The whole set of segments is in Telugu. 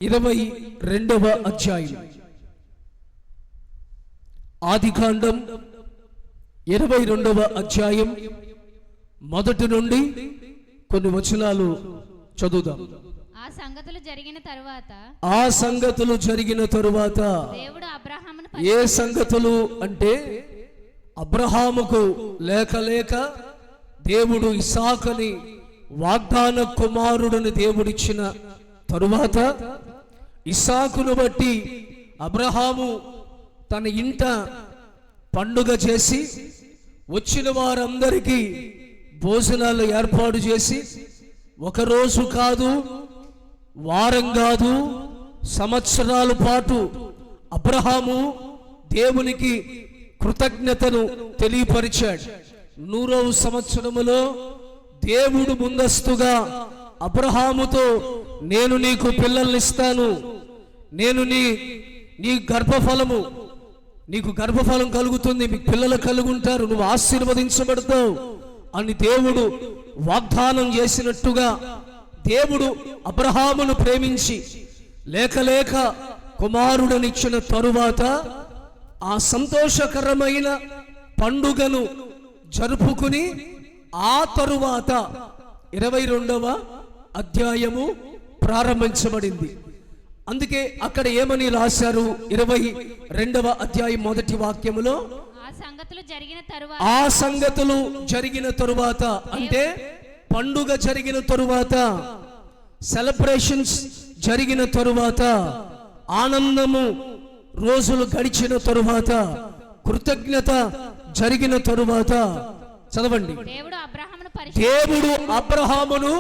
22వ అధ్యాయం ఆదికాండం 22వ అధ్యాయం మొదటి నుండి కొన్ని వచనాలు చదువుదాం. ఆ సంగతులు జరిగిన తరువాత దేవుడు అబ్రహామును ఏ సంగతులు అంటే అబ్రహాముకు లేక దేవుడు ఇస్సాకుని వాగ్దాన కుమారుడిని దేవుడిచ్చిన తరువాత ఇస్సాకును బట్టి అబ్రహాము తన ఇంట పండుగ చేసి వచ్చిన వారందరికీ భోజనాలు ఏర్పాటు చేసి ఒకరోజు కాదు, వారం కాదు, సంవత్సరాల పాటు అబ్రహాము దేవునికి కృతజ్ఞతను తెలియపరిచాడు. 100వ సంవత్సరములో దేవుడు ముందస్తుగా అబ్రహాముతో నేను నీకు పిల్లల్ని ఇస్తాను, నేను నీ గర్భఫలము, నీకు గర్భఫలం కలుగుతుంది, మీకు పిల్లలు కలుగుంటారు, నువ్వు ఆశీర్వదించబడతావు అని దేవుడు వాగ్దానం చేసినట్టుగా దేవుడు అబ్రహామును ప్రేమించి లేక కుమారుడనిచ్చిన తరువాత ఆ సంతోషకరమైన పండుగను జరుపుకుని ఆ తరువాత 22వ అధ్యాయము ప్రారంభించబడింది. అందుకే అక్కడ ఏమని రాశారు? 22వ అధ్యాయం మొదటి వాక్యములో ఆ సంగతులు జరిగిన తరువాత అంటే పండుగ జరిగిన తరువాత, సెలబ్రేషన్స్ జరిగిన తరువాత, ఆనందము రోజులు గడిచిన తరువాత, కృతజ్ఞత జరిగిన తరువాత చదవండి. దేవుడు అబ్రహామును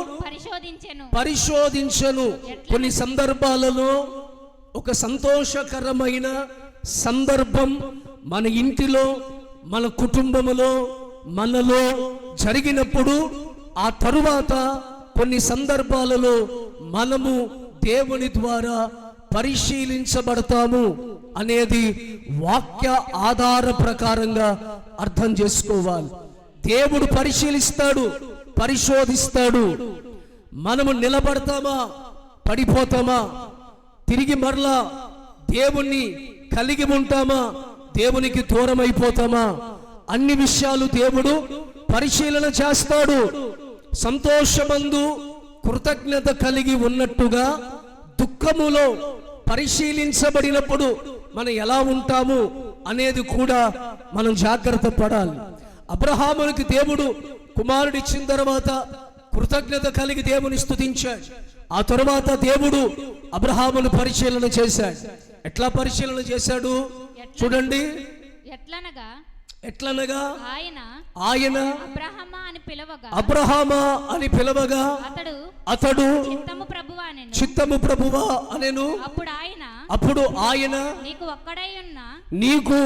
పరిశోధించెను. కొన్ని సందర్భాలలో ఒక సంతోషకరమైన సందర్భం మన ఇంటిలో, మన కుటుంబములో, మనలో జరిగినప్పుడు ఆ తరువాత కొన్ని సందర్భాలలో మనము దేవుని ద్వారా పరిశీలించబడతాము అనేది వాక్య ఆధార ప్రకారంగా అర్థం చేసుకోవాలి. దేవుడు పరిశీలిస్తాడు, పరిశోధిస్తాడు. మనము నిలబడతామా, పడిపోతామా, తిరిగి మరలా దేవుణ్ణి కలిగి ఉంటామా, దేవునికి దూరం అయిపోతామా, అన్ని విషయాలు దేవుడు పరిశీలన చేస్తాడు. సంతోషమందు కృతజ్ఞత కలిగి ఉన్నట్టుగా దుఃఖములో పరిశీలించబడినప్పుడు మనం ఎలా ఉంటాము అనేది కూడా మనం జాగ్రత్త పడాలి. అబ్రహామునికి దేవుడు కుమారుడు ఇచ్చిన తర్వాత కృతజ్ఞత కలిగి దేవుని స్తుతించాడు. ఆ తరువాత దేవుడు అబ్రహామును పరిశీలన చేశాడు. ఎట్లా పరిశీలన చేశాడు చూడండి. ఎట్లనగా ఆయన అబ్రహామా అని పిలవగా అతడు చిత్తము ప్రభువా అనెను. అప్పుడు ఆయన నీకు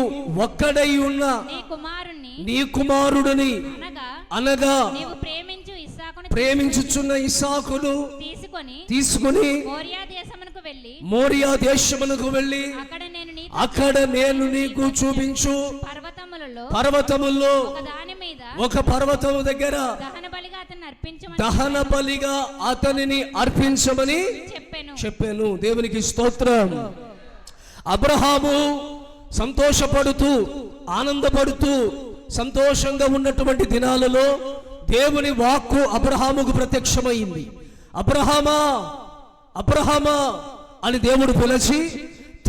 ఒక్కడై ఉన్న నీ కుమారుడిని అనగా ప్రేమించుచున్న ఇస్సాకును తీసుకుని మోరియా దేశమునకు వెళ్ళి అక్కడ నేను నీకు చూపించు పర్వతములో ఒక పర్వతము దగ్గర దహన బలిగా అతనిని అర్పించమని చెప్పాను. దేవునికి స్తోత్రం. అబ్రహాము సంతోషపడుతూ ఆనందపడుతూ సంతోషంగా ఉన్నటువంటి దినాలలో దేవుని వాక్కు అబ్రహాముకు ప్రత్యక్షమైంది. అబ్రహామా అబ్రహామా అని దేవుడు పిలిచి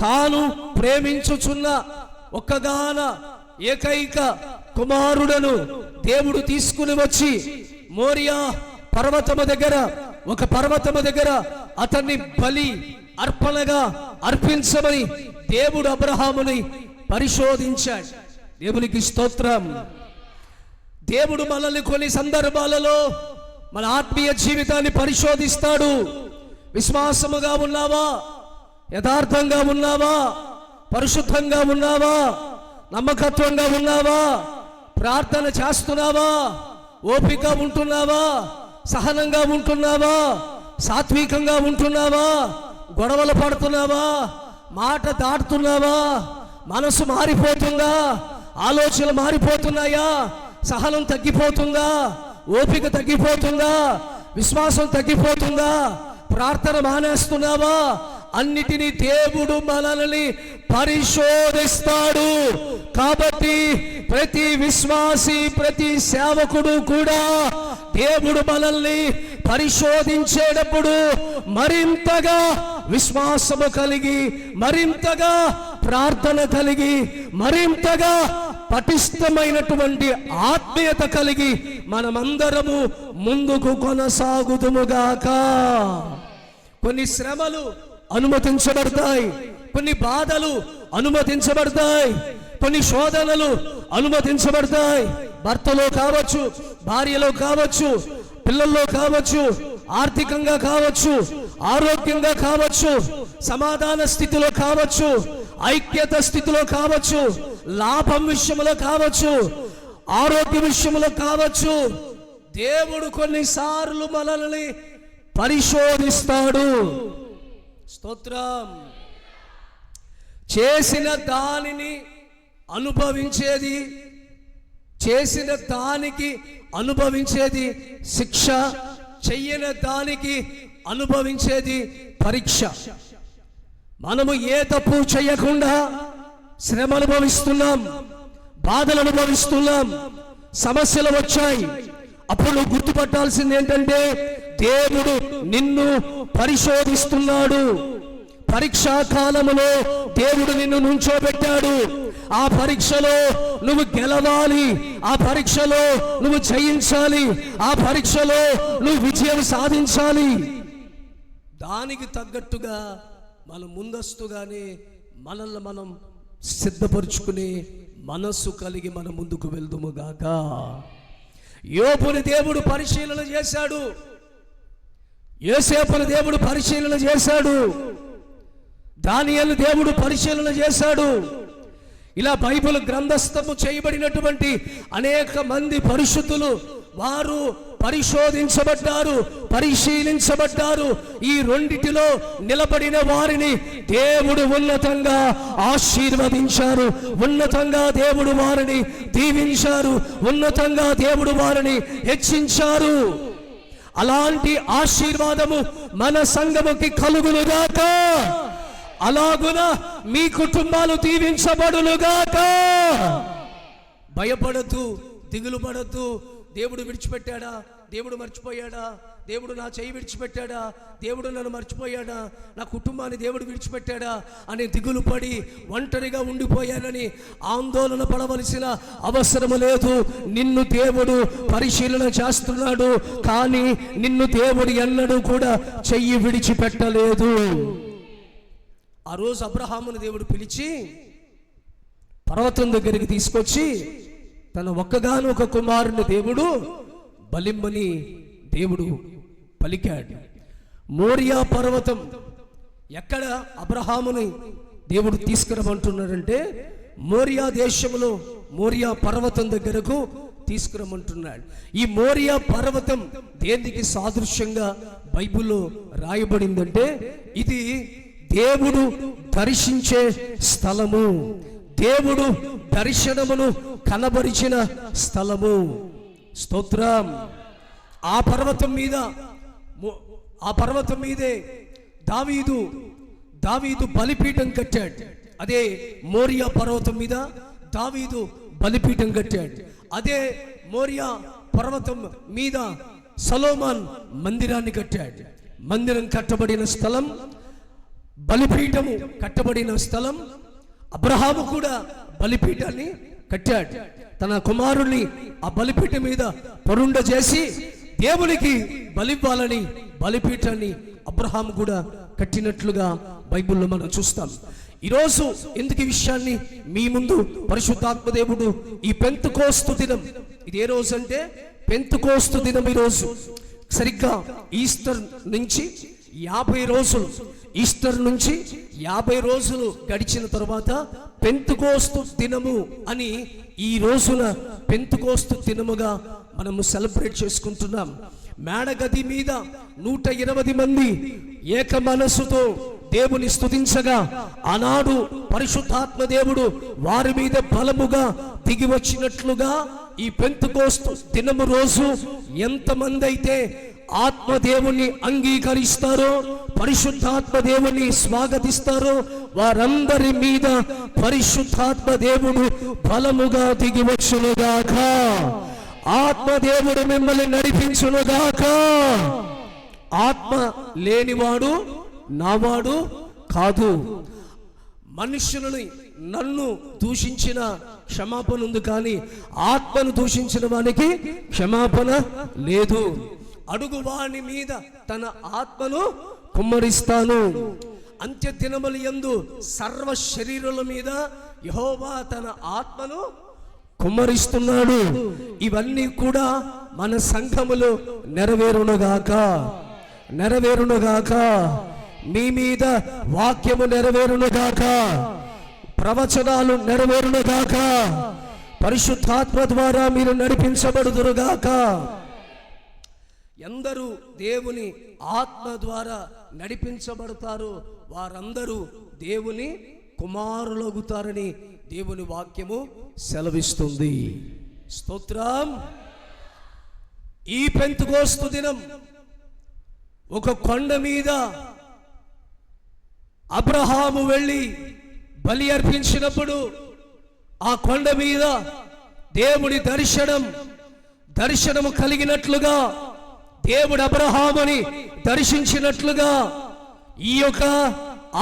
తాను ప్రేమించుచున్న ఒక్కగాన ఏకైక కుమారుడను దేవుడు తీసుకుని వచ్చి మోరియా పర్వతము దగ్గర ఒక పర్వతము దగ్గర అతన్ని బలి అర్పణగా అర్పించమని దేవుడు అబ్రహాముని పరిశోధించాడు. దేవునికి స్తోత్రం. దేవుడు మనల్ని కొన్ని సందర్భాలలో మన ఆత్మీయ జీవితాన్ని పరిశోధిస్తాడు. విశ్వాసముగా ఉన్నావా, యథార్థంగా ఉన్నావా, పరిశుద్ధంగా ఉన్నావా, నమ్మకత్వంగా ఉన్నావా, ప్రార్థన చేస్తున్నావా, ఓపిక ఉంటున్నావా, సహనంగా ఉంటున్నావా, సాత్వికంగా ఉంటున్నావా, గొడవలు పడుతున్నావా, మాట దాటుతున్నావా, మనసు మారిపోతుందా, ఆలోచనలు మారిపోతున్నాయా, సహనం తగ్గిపోతుందా, ఓపిక తగ్గిపోతుందా, విశ్వాసం తగ్గిపోతుందా, ప్రార్థన మానేస్తున్నావా, అన్నిటినీ దేవుడు మనల్ని పరిశోధిస్తాడు. కాబట్టి ప్రతి విశ్వాసి, ప్రతి సేవకుడు కూడా దేవుడు మనల్ని పరిశోధించేటప్పుడు మరింతగా విశ్వాసము కలిగి, మరింతగా ప్రార్థన కలిగి, మరింతగా పటిష్టమైనటువంటి ఆత్మీయత కలిగి మనమందరము ముందుకు కొనసాగుదుముగాక. కొన్ని శ్రమలు అనుమతించబడతాయి, కొన్ని బాధలు అనుమతించబడతాయి, కొన్ని శోధనలు అనుమతించబడతాయి. భర్తలో కావచ్చు, భార్యలో కావచ్చు, పిల్లల్లో కావచ్చు, ఆర్థికంగా కావచ్చు, ఆరోగ్యంగా కావచ్చు, సమాధాన స్థితిలో కావచ్చు, ఐక్యత స్థితిలో కావచ్చు, లాభం విషయంలో కావచ్చు, ఆరోగ్య విషయంలో కావచ్చు. దేవుడు కొన్నిసార్లు మనల్ని పరిశోధిస్తాడు. స్తోత్రం. చేసిన దానిని అనుభవించేది, చేసిన దానికి అనుభవించేది శిక్ష, చెయ్యని దానికి అనుభవించేది పరీక్ష. మనము ఏ తప్పు చేయకుండా శ్రమ అనుభవిస్తున్నాం, బాధలు అనుభవిస్తున్నాం, సమస్యలు వచ్చాయి. అప్పుడు నువ్వు గుర్తుపట్టాల్సింది ఏంటంటే దేవుడు నిన్ను పరిశోధిస్తున్నాడు. పరీక్షా కాలములో దేవుడు నిన్ను నుంచోబెట్టాడు. ఆ పరీక్షలో నువ్వు గెలవాలి, ఆ పరీక్షలో నువ్వు జయించాలి, ఆ పరీక్షలో నువ్వు విజయం సాధించాలి. దానికి తగ్గట్టుగా మనం ముందస్తుగానే మనల్ని మనం సిద్ధపరుచుకుని మనస్సు కలిగి మనం ముందుకు వెళ్దుము గాక. యోబుని దేవుడు పరిశీలన చేశాడు, యోసేపుని దేవుడు పరిశీలన చేశాడు, దానియేలు దేవుడు పరిశీలన చేశాడు. ఇలా బైబిల్ గ్రంథస్థము చేయబడినటువంటి అనేక మంది పరిశుద్ధులు వారు పరిశోధించబడ్డారు, పరిశీలించబడ్డారు. ఈ రెండిటిలో నిలబడిన వారిని దేవుడు ఉన్నతంగా ఆశీర్వదించారు, ఉన్నతంగా దేవుడు వారిని దీవించారు, ఉన్నతంగా దేవుడు వారిని హెచ్చించారు. అలాంటి ఆశీర్వాదము మన సంఘముకి కలుగునుగాక. అలాగున మీ కుటుంబాలు దీవించబడునుగాక. భయపడద్దు, దిగులు పడద్దు. దేవుడు విడిచిపెట్టాడా, దేవుడు మర్చిపోయాడా, దేవుడు నా చేయి విడిచిపెట్టాడా, దేవుడు నన్ను మర్చిపోయాడా, నా కుటుంబాన్ని దేవుడు విడిచిపెట్టాడా అని దిగులు పడి ఒంటరిగా ఉండిపోయానని ఆందోళన పడవలసిన అవసరము లేదు. నిన్ను దేవుడు పరిశీలన చేస్తున్నాడు, కానీ నిన్ను దేవుడు ఎన్నడూ కూడా చెయ్యి విడిచిపెట్టలేదు. ఆ రోజు అబ్రహామును దేవుడు పిలిచి పర్వతం దగ్గరికి తీసుకొచ్చి తన ఒక్కగాను ఒక కుమారుని దేవుడు బలిమ్మని దేవుడు పలికాడు. మోరియా పర్వతం ఎక్కడ అబ్రహాముని దేవుడు తీసుకురమంటున్నాడంటే మోరియా దేశంలో మోరియా పర్వతం దగ్గరకు తీసుకురమంటున్నాడు. ఈ మోరియా పర్వతం దేనికి సాదృశ్యంగా బైబిల్లో రాయబడిందంటే ఇది దేవుడు దర్శించే స్థలము, దేవుడు దర్శనమును కనబరిచిన స్థలము. స్తోత్రం. ఆ పర్వతం మీదే దావీదు బలిపీఠం కట్టాడు. అదే మోరియా పర్వతం మీద దావీదు బలిపీఠం కట్టాడు. అదే మోరియా పర్వతం మీద సొలొమోను మందిరాన్ని కట్టాడు. మందిరం కట్టబడిన స్థలం, బలిపీఠము కట్టబడిన స్థలం. అబ్రహాము కూడా బలిపీఠాన్ని కట్టాడు. తన కుమారుణ్ణి ఆ బలిపీఠం మీద పరుండ చేసి దేవునికి బలివ్వాలని బలిపీఠాన్ని అబ్రహాము కూడా కట్టినట్లుగా బైబిల్లో మనం చూస్తాం. ఈరోజు ఎందుకు ఈ విషయాన్ని మీ ముందు పరిశుద్ధాత్మ దేవుడు ఈ పెంతెకోస్తు దినం, ఇది ఏ రోజు అంటే పెంతెకోస్తు దినం. ఈరోజు సరిగ్గా ఈస్టర్ నుంచి 50 రోజులు, ఈస్టర్ నుంచి 50 రోజులు గడిచిన తర్వాత పెంతెకోస్తు దినము అని ఈ రోజున పెంతెకోస్తు దినముగా మనము సెలబ్రేట్ చేసుకుంటున్నాం. మేడగది మీద 120 మంది ఏక మనస్సుతో దేవుని స్తుతించగా ఆనాడు పరిశుద్ధాత్మ దేవుడు వారి మీద బలముగా దిగి వచ్చినట్లుగా ఈ పెంతెకోస్తు దినము రోజు ఎంతమంది అయితే ఆత్మదేవుని అంగీకరిస్తారో, పరిశుద్ధాత్మ దేవుని స్వాగతిస్తారో వారందరి మీద పరిశుద్ధాత్మ దేవుడు బలముగా దిగి వచ్చునుగాక. ఆత్మదేవుడు మిమ్మల్ని నడిపించునుగాక. ఆత్మ లేనివాడు నావాడు కాదు. మనుషులని నన్ను దూషించిన క్షమాపణ ఉంది, కానీ ఆత్మను దూషించిన వానికి క్షమాపణ లేదు. అడుగువాని మీద తన ఆత్మను కుమ్మరిస్తాను. అంత్య దినముల యందు సర్వ శరీరుల మీద యెహోవా తన ఆత్మను కుమ్మరిస్తున్నాడు. ఇవన్నీ కూడా మన సంఘములో నెరవేరునుగాక, నెరవేరునుగాక. మీ మీద వాక్యము నెరవేరునుగాక, ప్రవచనాలు నెరవేరునుగాక, పరిశుద్ధాత్మ ద్వారా మీరు నడిపించబడుదురుగాక. ఎందరూ దేవుని ఆత్మ ద్వారా నడిపించబడతారు వారందరూ దేవుని కుమారులగుతారని దేవుని వాక్యము సెలవిస్తుంది. స్తోత్రం. ఈ పెంతెకోస్తు దినం ఒక కొండ మీద అబ్రహాము వెళ్ళి బలి అర్పించినప్పుడు ఆ కొండ మీద దేవుడి దర్శనము కలిగినట్లుగా, దేవుడు అబ్రహాముని దర్శించినట్లుగా ఈ యొక్క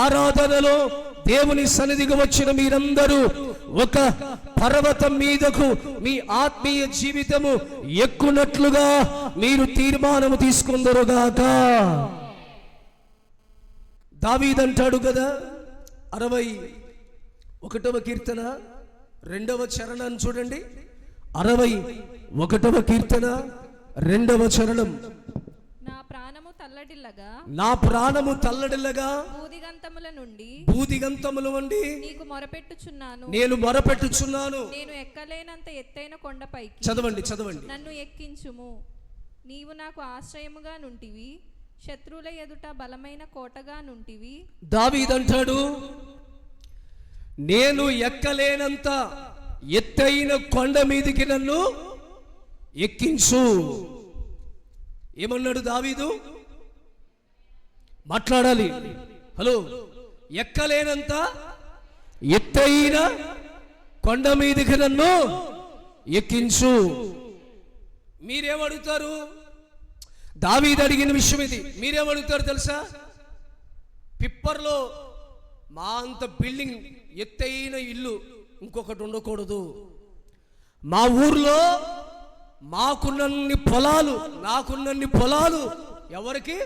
ఆరాధనలో దేవుని సన్నిధికి వచ్చిన మీరందరూ ఒక పర్వతం మీదకు మీ ఆత్మీయ జీవితము ఎక్కునట్లుగా మీరు తీర్మానము తీసుకుందరుగాక. దావీదంటాడు కదా, 61వ కీర్తన 2వ చరణాన్ని చూడండి. 61వ కీర్తన 2వ చరణం. నా ప్రాణము తల్లడిల్లగా, నా ప్రాణము తల్లడిల్లగా భూదిగంతముల నుండి నీకు మొరపెట్టుచున్నాను, నేను మొరపెట్టుచున్నాను. నేను ఎక్కలేనంత ఎత్తైన కొండపైకి చదవండి నన్ను ఎక్కించుము. నీవు నాకు ఆశ్రయముగా నుంటివి, శత్రువుల ఎదుట బలమైన కోటగా నుంటివి. దావీదంటాడు, నేను ఎక్కలేనంత ఎత్తైన కొండ మీదికి నన్ను ఎక్కించు. ఏమన్నాడు దావీదు? మాట్లాడాలి. హలో. ఎక్కలేనంత ఎత్తైన కొండ మీదికి నన్ను ఎక్కించు. మీరేమడుగుతారు? దావీదు అడిగిన విషయం ఇది. మీరేమడుగుతారు తెలుసా? పిప్పర్లో మా అంత బిల్డింగ్ ఎత్తైన ఇల్లు ఇంకొకటి ఉండకూడదు. మా ఊర్లో నాకున్నన్ని పొలాలు ఎవరికి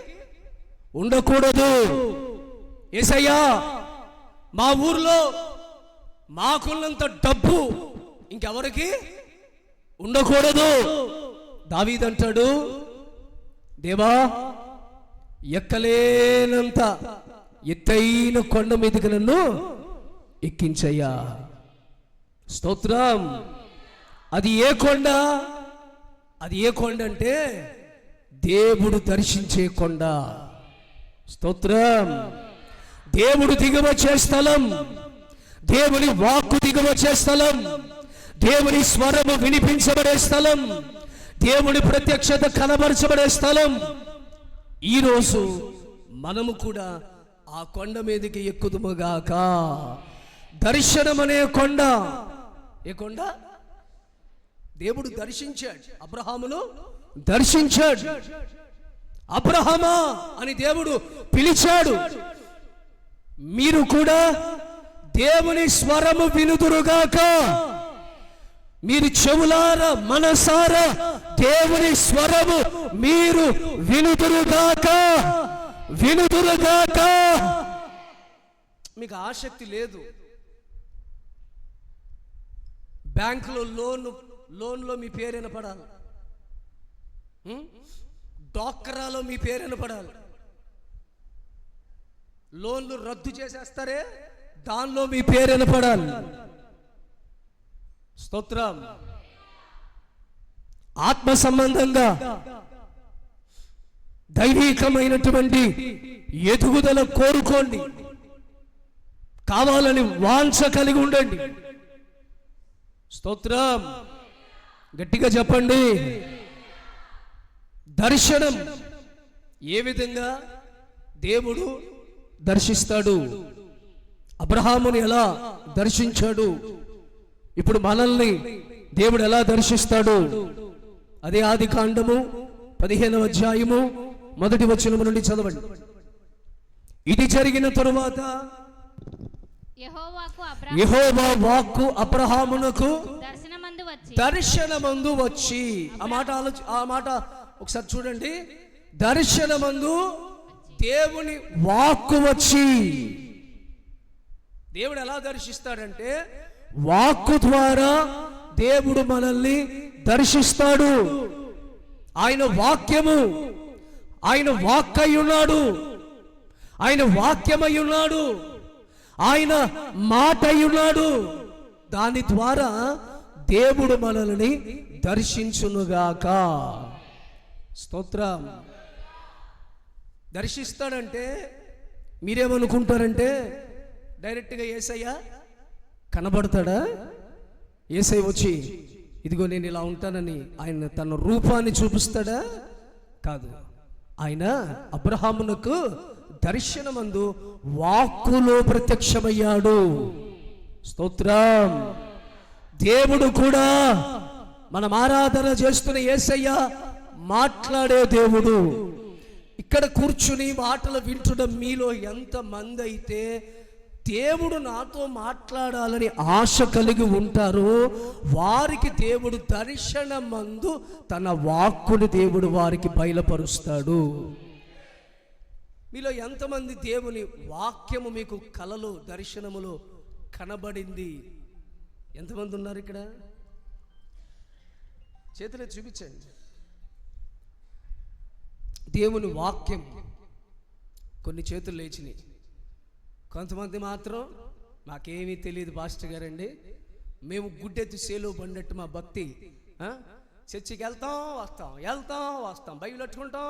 ఉండకూడదు. యేసయ్యా, మా ఊర్లో మాకున్నంత డబ్బు ఇంకెవరికి ఉండకూడదు. దావీదంటాడు, దేవా, ఎక్కలేనంత ఎత్తైన కొండ మీదకి నన్ను ఎక్కించయ్యా. స్తోత్రం. అది ఏ కొండ? అది ఏ కొండ అంటే దేవుడు దర్శించే కొండ. స్తోత్రం. దేవుడు దిగవచ్చే స్థలం, దేవుని వాక్కు దిగవచ్చే స్థలం, దేవుని స్వరము వినిపించబడే స్థలం, దేవుని ప్రత్యక్షత కనబరచబడే స్థలం. ఈరోజు మనము కూడా ఆ కొండ మీదకి ఎక్కుదుముగాక. దర్శనం అనే కొండ. ఏ కొండ? దేవుడు దర్శించాడు, అబ్రహామును దర్శించాడు. అబ్రహామా అని దేవుడు పిలిచాడు. మీరు కూడా దేవుని స్వరము వినుదురుగాక. మీరు చెవులారా మనసారా దేవుని స్వరము మీరు వినుదురుగాక. మీకు ఆసక్తి లేదు. బ్యాంకులో లోన్లో మీ పేరు వినపడాలి, డాక్రాలో మీ పేరు వినపడాలి. లోన్లు రద్దు చేసేస్తారే, దానిలో మీ పేరు వినపడాలి. స్తోత్రం. ఆత్మ సంబంధంగా దైవికమైనటువంటి ఎదుగుదల కోరుకోండి. కావాలని వాంఛ కలిగి ఉండండి. స్తోత్రం. గట్టిగా చెప్పండి. దర్శనం ఏ విధంగా? దేవుడు దర్శిస్తాడు. అబ్రహాముని ఎలా దర్శించాడు, ఇప్పుడు మనల్ని దేవుడు ఎలా దర్శిస్తాడు? అదే ఆదికాండము 15వ అధ్యాయము 1వ వచనము నుండి చదవండి. ఇది జరిగిన తరువాత యెహోవా వాక్కు అబ్రహామునకు దర్శనమందు వచ్చి, ఆ మాట ఒకసారి చూడండి. దర్శనమందు దేవుని వాక్కు వచ్చి, దేవుడు ఎలా దర్శిస్తాడంటే వాక్కు ద్వారా దేవుడు మనల్ని దర్శిస్తాడు. ఆయన వాక్యము, ఆయన వాక్కై ఉన్నాడు, ఆయన వాక్యమై ఉన్నాడు, ఆయన మాట అయి ఉన్నాడు. దాని ద్వారా దేవుడు మనల్ని దర్శించునుగాక. స్తోత్రం. దర్శిస్తాడంటే మీరేమనుకుంటారంటే డైరెక్ట్గా యేసయ్య కనబడతాడా? యేసయ్య వచ్చి ఇదిగో నేను ఇలా ఉంటానని ఆయన తన రూపాన్ని చూపిస్తాడా? కాదు. ఆయన అబ్రహామునకు దర్శనమందు వాక్కులో ప్రత్యక్షమయ్యాడు. స్తోత్రం. దేవుడు కూడా మనం ఆరాధన చేస్తున్న యేసయ్య మాట్లాడే దేవుడు. ఇక్కడ కూర్చుని మాటలు వింటున్న మీలో ఎంతమంది అయితే దేవుడు నాతో మాట్లాడాలని ఆశ కలిగి ఉంటారో వారికి దేవుడు దర్శనమందు తన వాక్కుని దేవుడు వారికి బయలుపరుస్తాడు. మీలో ఎంతమంది దేవుని వాక్యము మీకు కలలో దర్శనములో కనబడింది? ఎంతమంది ఉన్నారు ఇక్కడ? చేతులే చూపించండి. దేవుని వాక్యం. కొన్ని చేతులు లేచినాయి, కొంతమంది మాత్రం మాకేమీ తెలియదు పాస్టర్ గారండి, మేము గుడ్డెత్తి సేలో పడినట్టు మా భక్తి. చర్చికి వెళ్తాం వస్తాం, బైబిల్ పట్టుకుంటాం,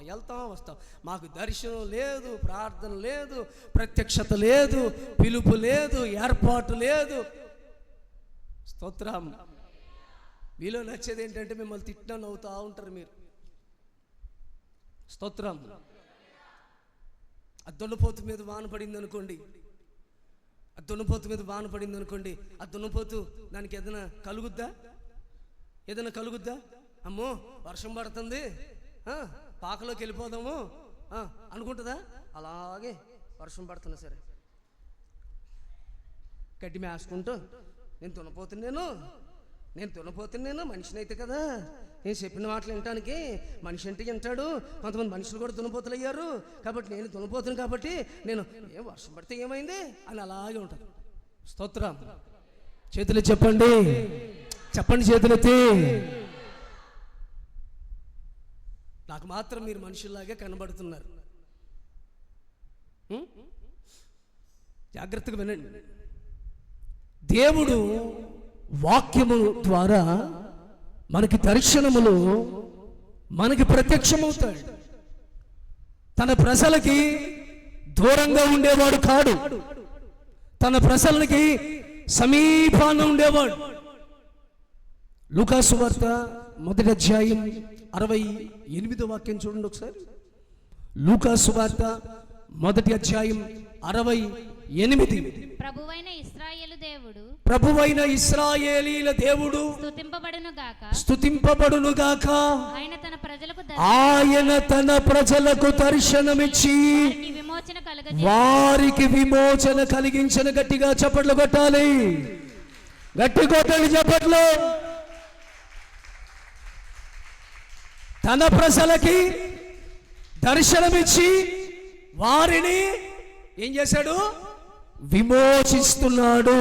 వెళ్తాం వస్తాం. మాకు దర్శనం లేదు, ప్రార్థన లేదు, ప్రత్యక్షత లేదు, పిలుపు లేదు, ఏర్పాటు లేదు. స్తోత్రం. మీలో నచ్చేది ఏంటంటే మిమ్మల్ని తిట్టినా నవ్వుతూ ఉంటారు మీరు. స్తోత్రం. ఆ దున్నపోతు మీద వాన పడింది అనుకోండి, ఆ దున్నపోతు దానికి ఏదైనా కలుగుద్దా? అమ్మో వర్షం పడుతుంది, పాకలోకి వెళ్ళిపోదాము అనుకుంటుందా? అలాగే వర్షం పడుతున్నా సరే గడ్డి మేసుకుంటూ నేను దున్నపోతున్నాను, మనిషిని అయితే కదా, నేను చెప్పిన మాటలు వినటానికి మనిషి అంటే వింటాడు. కొంతమంది మనుషులు కూడా దున్నపోతులు అయ్యారు, కాబట్టి నేను దున్నపోతును, కాబట్టి నేను ఏం వర్షం పడితే ఏమైంది అని అలాగే ఉంటుంది. స్తోత్రం. చేతులు చెప్పండి చేతులెత్తి. నాకు మాత్రం మీరు మనుషుల్లాగే కనబడుతున్నారు. జాగ్రత్తగా వినండి. దేవుడు వాక్యము ద్వారా మనకి దర్శనములు మనకి ప్రత్యక్షమవుతాడు. తన ప్రజలకి దూరంగా ఉండేవాడు కాడు, తన ప్రజలకి సమీపాన ఉండేవాడు. లూకా సువార్త 1వ అధ్యాయం 68వ వాక్యం చూడండి ఒకసారి. లూకా సువార్త 1వ అధ్యాయం 68. ప్రభువైన ఇశ్రాయేలీల దేవుడు స్తుతింపబడును గాక. ఆయన తన ప్రజలకు దర్శనమిచ్చి వారికి విమోచన కలిగించిన. గట్టిగా చప్పట్లు కొట్టాలి, గట్టి కొట్టండి చప్పట్లు. తన ప్రజలకి దర్శనమిచ్చి వారిని ఏం చేశాడు? విమోచిస్తున్నాడు.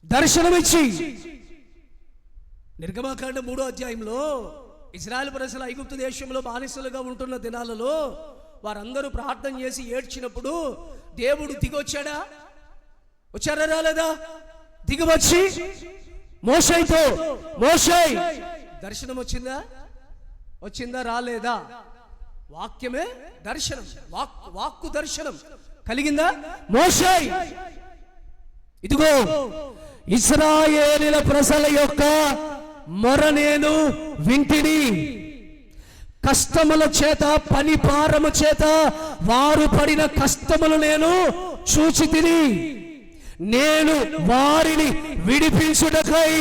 దర్శనమిచ్చి. నిర్గమకాండ 3వ అధ్యాయంలో ఇశ్రాయేలు ప్రజలు ఐగుప్తు దేశంలో బానిసలుగా ఉంటున్న దినాలలో వారందరూ ప్రార్థన చేసి ఏడ్చినప్పుడు దేవుడు దిగొచ్చాడా? వచ్చారా రాలేదా? దిగివచ్చి మోషేతో, మోషే దర్శనం వచ్చిందా రాలేదా? వాక్యమే దర్శనం, వాక్కు దర్శనం కలిగిందా? మోషే ఇదిగో ఇశ్రాయేలీల ప్రజల యొక్క మొర నేను వింటిని, కష్టముల చేత, పని భారము చేత వారు పడిన కష్టములు నేను చూచి తిని, నేను వారిని విడిపించుటకై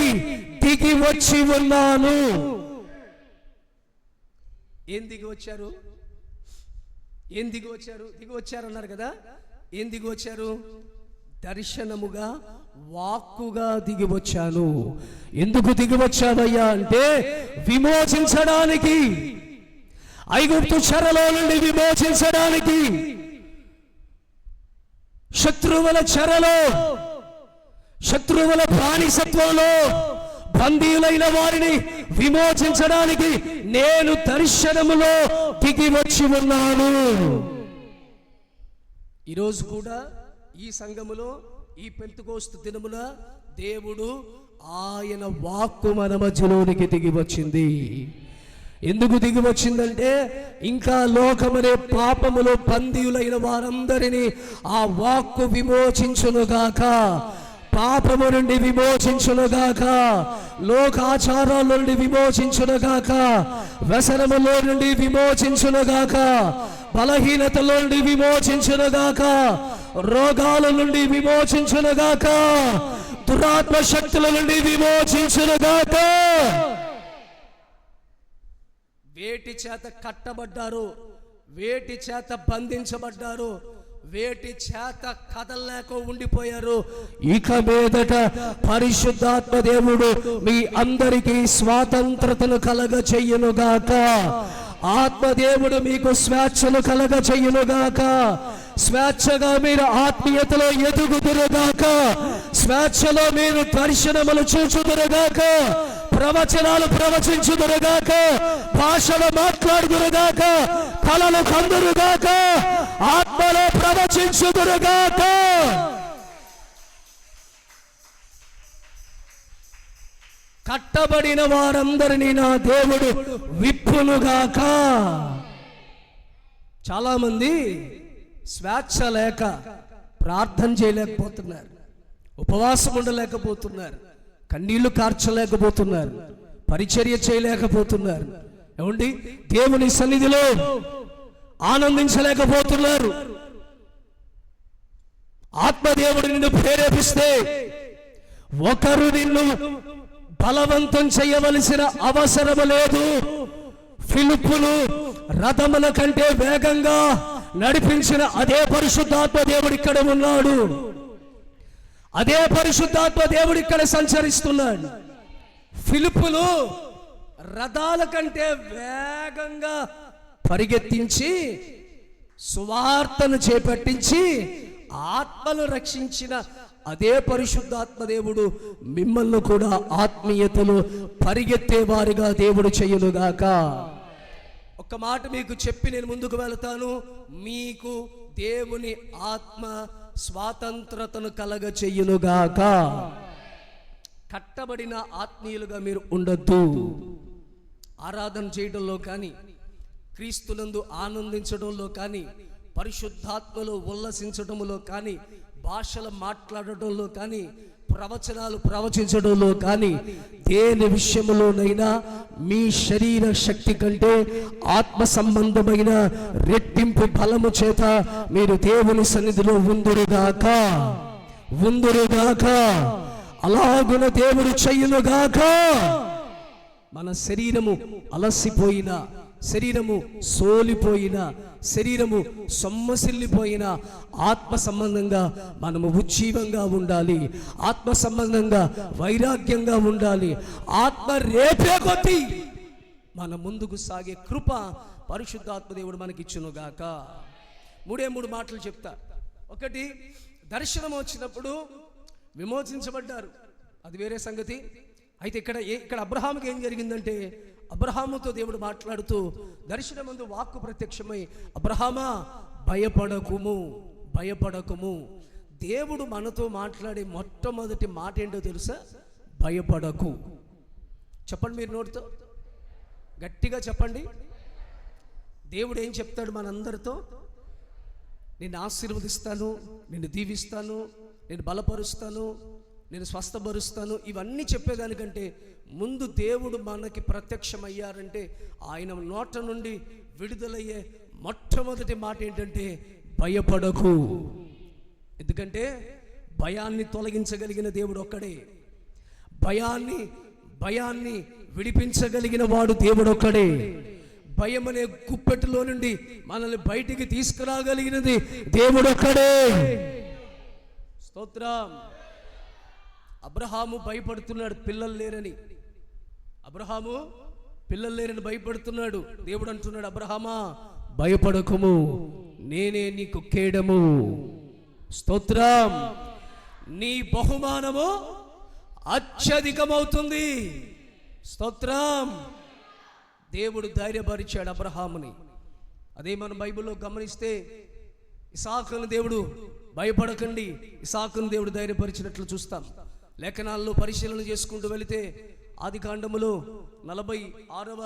దిగి వచ్చి ఉన్నాను. ఏం దిగి వచ్చారు? ఏం దిగి వచ్చారు? దిగి వచ్చారు అన్నారు కదా. ఏం దిగి వచ్చారు? దర్శనముగా, వాక్కుగా దిగి వచ్చాను. ఎందుకు దిగి వచ్చావయ్యా అంటే విమోచించడానికి, ఐగుప్తు చెరలో నుండి విమోచించడానికి, శత్రువుల చెరలో, శత్రువుల బానిసత్వంలో బందీలైన వారిని విమోచించడానికి నేను దర్శనములో దిగి వచ్చి ఉన్నాను. ఈరోజు కూడా ఈ సంఘములో, ఈ పెంతెకోస్తు దినమున దేవుడు ఆయన వాక్కు మన మధ్యలోనికి దిగి వచ్చింది. ఎందుకు దిగి వచ్చిందంటే ఇంకా లోకమనే పాపములో బందీయులైన వారందరినీ ఆ వాక్కు విమోచించునుగాక, పాపము నుండి విమోచించునుగాక, లోకాచారాల నుండి విమోచించునుగాక, వ్యసనములో నుండి విమోచించునుగాక, బలహీనతలో నుండి విమోచించునుగాక, రోగాల నుండి విమోచించునుగాక, దురాత్మ శక్తుల నుండి విమోచించునుగాక. వేటి చేత కట్టబడ్డారు, వేటి చేత బంధించబడ్డారు, వేటి చేత కదలలేక ఉండిపోయారు. ఇక మీదట పరిశుద్ధాత్మ దేవుడు మీ అందరికీ స్వాతంత్రతను కలగ చెయ్యునుగాక. ఆత్మదేవుడు మీకు స్వేచ్ఛను కలగ చెయ్యునుగాక. స్వేచ్ఛగా మీరు ఆత్మీయతలో ఎదుగుదురుగాక. స్వేచ్ఛలో మీరు దర్శనములు చూచుదురుగాక, ప్రవచనాలు ప్రవచించుదురుగాక, భాషలు మాట్లాడుదురుగాక, కలలు కందురుగాక, ఆత్మలో ప్రవచించుదురుగాక. కట్టబడిన వారందరినీ నా దేవుడు విప్పునుగాక. చాలా మంది స్వేచ్ఛ లేక ప్రార్థన చేయలేకపోతున్నారు, ఉపవాసం ఉండలేకపోతున్నారు, కన్నీళ్లు కార్చలేకపోతున్నారు, పరిచర్య చేయలేకపోతున్నారు. ఏమండి, దేవుని సన్నిధిలో ఆనందించలేకపోతున్నారు. ఆత్మదేవుడు నిన్ను ప్రేరేపిస్తే ఒకరు నిన్ను బలవంతం చేయవలసిన అవసరం లేదు. ఫిలిప్పును రథముల కంటే వేగంగా నడిపించిన అదే పరిశుద్ధాత్మ దేవుడు ఇక్కడ ఉన్నాడు. అదే పరిశుద్ధాత్మ దేవుడు ఇక్కడ సంచరిస్తున్నాడు. ఫిలిప్పును రథాల కంటే వేగంగా పరిగెత్తించి సువార్తను చేపట్టించి ఆత్మను రక్షించిన అదే పరిశుద్ధాత్మ దేవుడు మిమ్మల్ని కూడా ఆత్మీయతలో పరిగెత్తే వారిగా దేవుడు చెయ్యునుగాక. ఒక్క మాట మీకు చెప్పి నేను ముందుకు వెళతాను. మీకు దేవుని ఆత్మ స్వాతంత్రతను కలగ చెయ్యునుగాక. కట్టబడిన ఆత్మీయులుగా మీరు ఉండొద్దు. ఆరాధన చేయడంలో కానీ, క్రీస్తునందు ఆనందించడంలో కానీ, పరిశుద్ధాత్మలో ఉల్లసించడంలో కానీ, భాషలు మాట్లాడటంలో కానీ, ప్రవచనాలు ప్రవచించడంలో కానీ, దేని విషయంలోనైనా మీ శరీర శక్తి కంటే ఆత్మ సంబంధమైన రెట్టింపు బలము చేత మీరు దేవుని సన్నిధిలో ఉందురుగాక, ఉందురుగాక. అలాగున దేవుడు చెయ్యునుగాక. మన శరీరము అలసిపోయినా, శరీరము సోలిపోయినా, శరీరము సొమ్మసిల్లిపోయిన ఆత్మ సంబంధంగా మనము ఉజ్జీవంగా ఉండాలి. ఆత్మ సంబంధంగా వైరాగ్యంగా ఉండాలి. ఆత్మ రేపే కొద్ది మన ముందుకు సాగే కృప పరిశుద్ధాత్మ దేవుడు మనకిచ్చునుగాక. మూడు మాటలు చెప్తా. ఒకటి, దర్శనం వచ్చినప్పుడు విమోచించబడ్డారు, అది వేరే సంగతి. అయితే ఇక్కడ అబ్రహాముకి ఏం జరిగిందంటే, అబ్రహాముతో దేవుడు మాట్లాడుతూ దర్శనమందు వాక్కు ప్రత్యక్షమై, అబ్రహామా భయపడకుము, భయపడకుము. దేవుడు మనతో మాట్లాడే మొట్టమొదటి మాట ఏంటో తెలుసా? భయపడకు. చెప్పండి మీరు నోటితో గట్టిగా చెప్పండి. దేవుడు ఏం చెప్తాడు మనందరితో? నిన్ను ఆశీర్వదిస్తాను, నిన్ను దీవిస్తాను, నేను బలపరుస్తాను, నేను స్వస్థపరుస్తాను, ఇవన్నీ చెప్పేదానికంటే ముందు దేవుడు మనకి ప్రత్యక్షమయ్యారంటే ఆయన నోట నుండి విడుదలయ్యే మొట్టమొదటి మాట ఏంటంటే భయపడకు. ఎందుకంటే భయాన్ని తొలగించగలిగిన దేవుడు ఒక్కడే. భయాన్ని విడిపించగలిగిన వాడు దేవుడు ఒక్కడే. భయం అనే గుప్పెట్టులో నుండి మనల్ని బయటికి తీసుకురాగలిగినది దేవుడు ఒక్కడే. స్తోత్రం. అబ్రహాము భయపడుతున్నాడు పిల్లలు లేరని. అబ్రహాము పిల్లలు లేరని భయపడుతున్నాడు. దేవుడు అంటున్నాడు, అబ్రహామా భయపడకుము, నేనే నీకు కేడము. స్తోత్రం. నీ బహుమానము అత్యధికమవుతుంది. స్తోత్రం. దేవుడు ధైర్యపరిచాడు అబ్రహాముని. అదే మనం బైబిల్లో గమనిస్తే ఇసాకును దేవుడు భయపడకండి, ఇసాకును దేవుడు ధైర్యపరిచినట్లు చూస్తాం. లేఖనాల్లో పరిశీలన చేసుకుంటూ వెళితే ఆదికాండములో 46వ